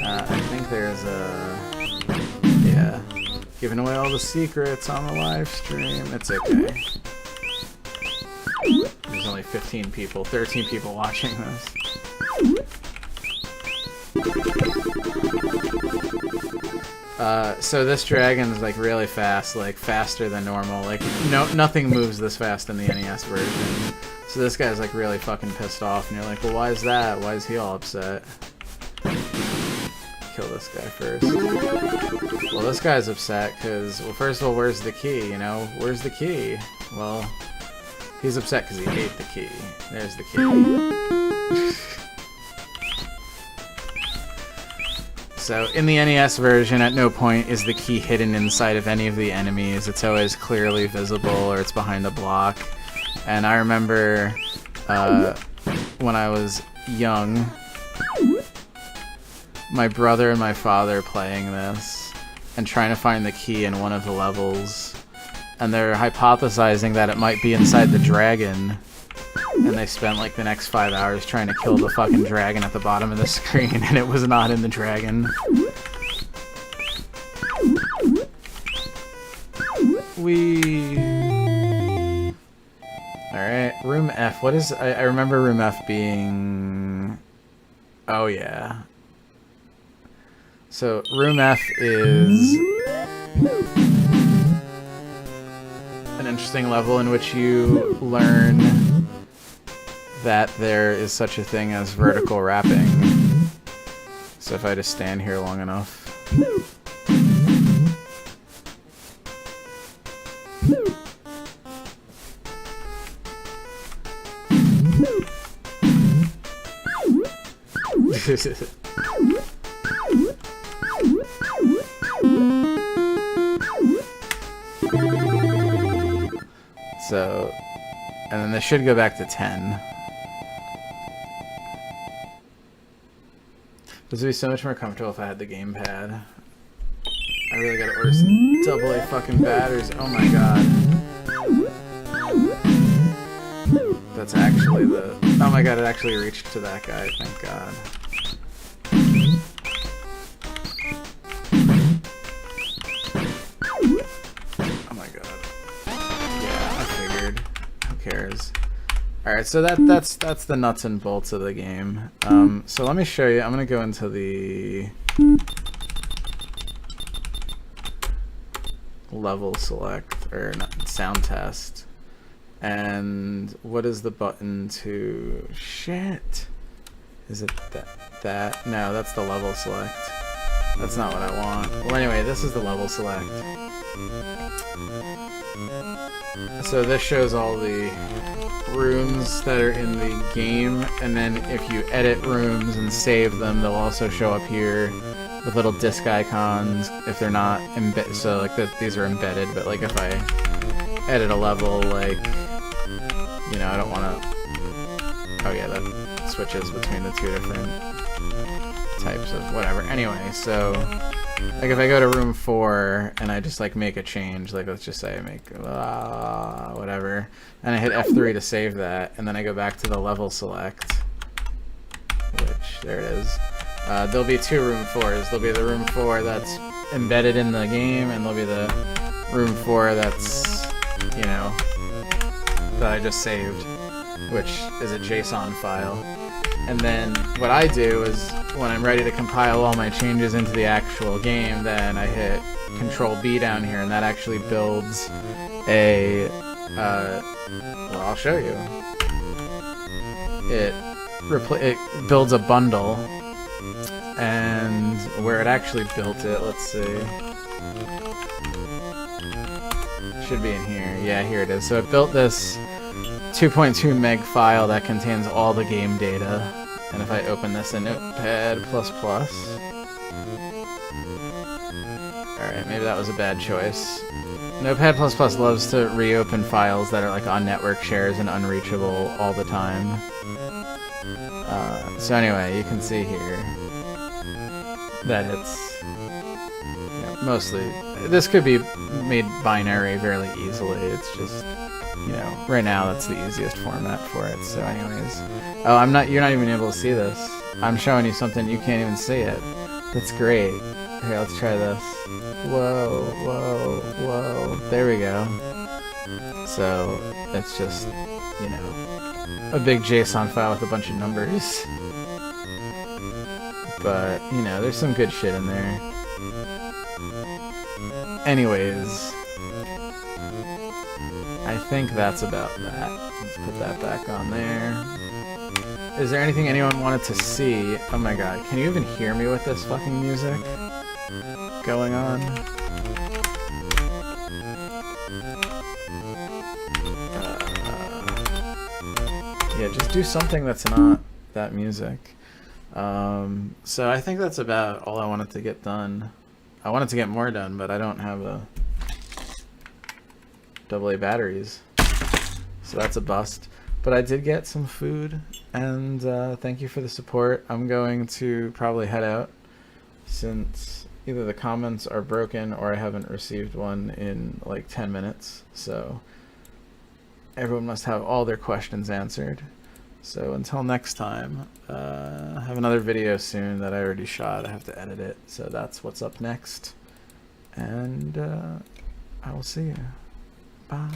I think there's a... Yeah. Giving away all the secrets on the live stream. It's okay. There's only 15 people, 13 people watching this. So this dragon is like really fast, like faster than normal. Like nothing moves this fast in the NES version. So this guy's like really fucking pissed off, and you're like, well, why is that? Why is he all upset? Kill this guy first. Well, this guy's upset because, well, first of all, where's the key? You know, where's the key? Well, he's upset because he ate the key. There's the key. So in the NES version, at no point is the key hidden inside of any of the enemies. It's always clearly visible, or it's behind a block. And I remember when I was young, my brother and my father playing this and trying to find the key in one of the levels. And they're hypothesizing that it might be inside the dragon. And they spent like the next 5 hours trying to kill the fucking dragon at the bottom of the screen, and it was not in the dragon. Alright, room F. What is... I remember room F being... Oh yeah. So, room F is... an interesting level in which you learn that there is such a thing as vertical wrapping. So if I just stand here long enough. So, and then this should go back to 10. This would be so much more comfortable if I had the gamepad. I really gotta order some AA fucking batteries. Oh my god. That's actually the... Oh my god, it actually reached to that guy, thank god. Oh my god. Yeah, I figured. Who cares? All right, so that's the nuts and bolts of the game. So let me show you. I'm gonna go into the level select or not, sound test, and what is the button to shit? Is it that? No, that's the level select. That's not what I want. Well, anyway, this is the level select. So this shows all the rooms that are in the game, and then if you edit rooms and save them, they'll also show up here with little disk icons if they're not embedded. So like these are embedded, but like if I edit a level, like, you know, I don't want to. Oh yeah, that switches between the two different types of whatever. Anyway, so like if I go to room 4 and I just like make a change, like let's just say I make whatever, and I hit F3 to save that, and then I go back to the level select, which there it is. There'll be 2 room 4s. There'll be the room 4 that's embedded in the game, and there'll be the room 4 that's, you know, that I just saved, which is a JSON file. And then what I do is when I'm ready to compile all my changes into the actual game, then I hit Control B down here, and that actually builds a, well, I'll show you. It builds a bundle, and where it actually built it, let's see. Should be in here. Yeah, here it is. So it built this 2.2 meg file that contains all the game data. And if I open this in Notepad++, alright, maybe that was a bad choice. Notepad++ loves to reopen files that are like on network shares and unreachable all the time. So anyway, you can see here that it's, you know, mostly, this could be made binary fairly easily. It's just, you know, right now that's the easiest format for it. So anyways, oh, you're not even able to see this. I'm showing you something, you can't even see it. That's great. Here, let's try this. Whoa, whoa, whoa. There we go. So it's just, you know, a big JSON file with a bunch of numbers. But, you know, there's some good shit in there. Anyways, I think that's about that. Let's put that back on there. Is there anything anyone wanted to see? Oh my god, can you even hear me with this fucking music going on? Yeah, just do something that's not that music. So I think that's about all I wanted to get done. I wanted to get more done, but I don't have a AA batteries, so that's a bust. But I did get some food, and thank you for the support. I'm going to probably head out since either the comments are broken or I haven't received one in like 10 minutes. So everyone must have all their questions answered. So until next time, I have another video soon that I already shot. I have to edit it, so that's what's up next. And I will see you. Bye.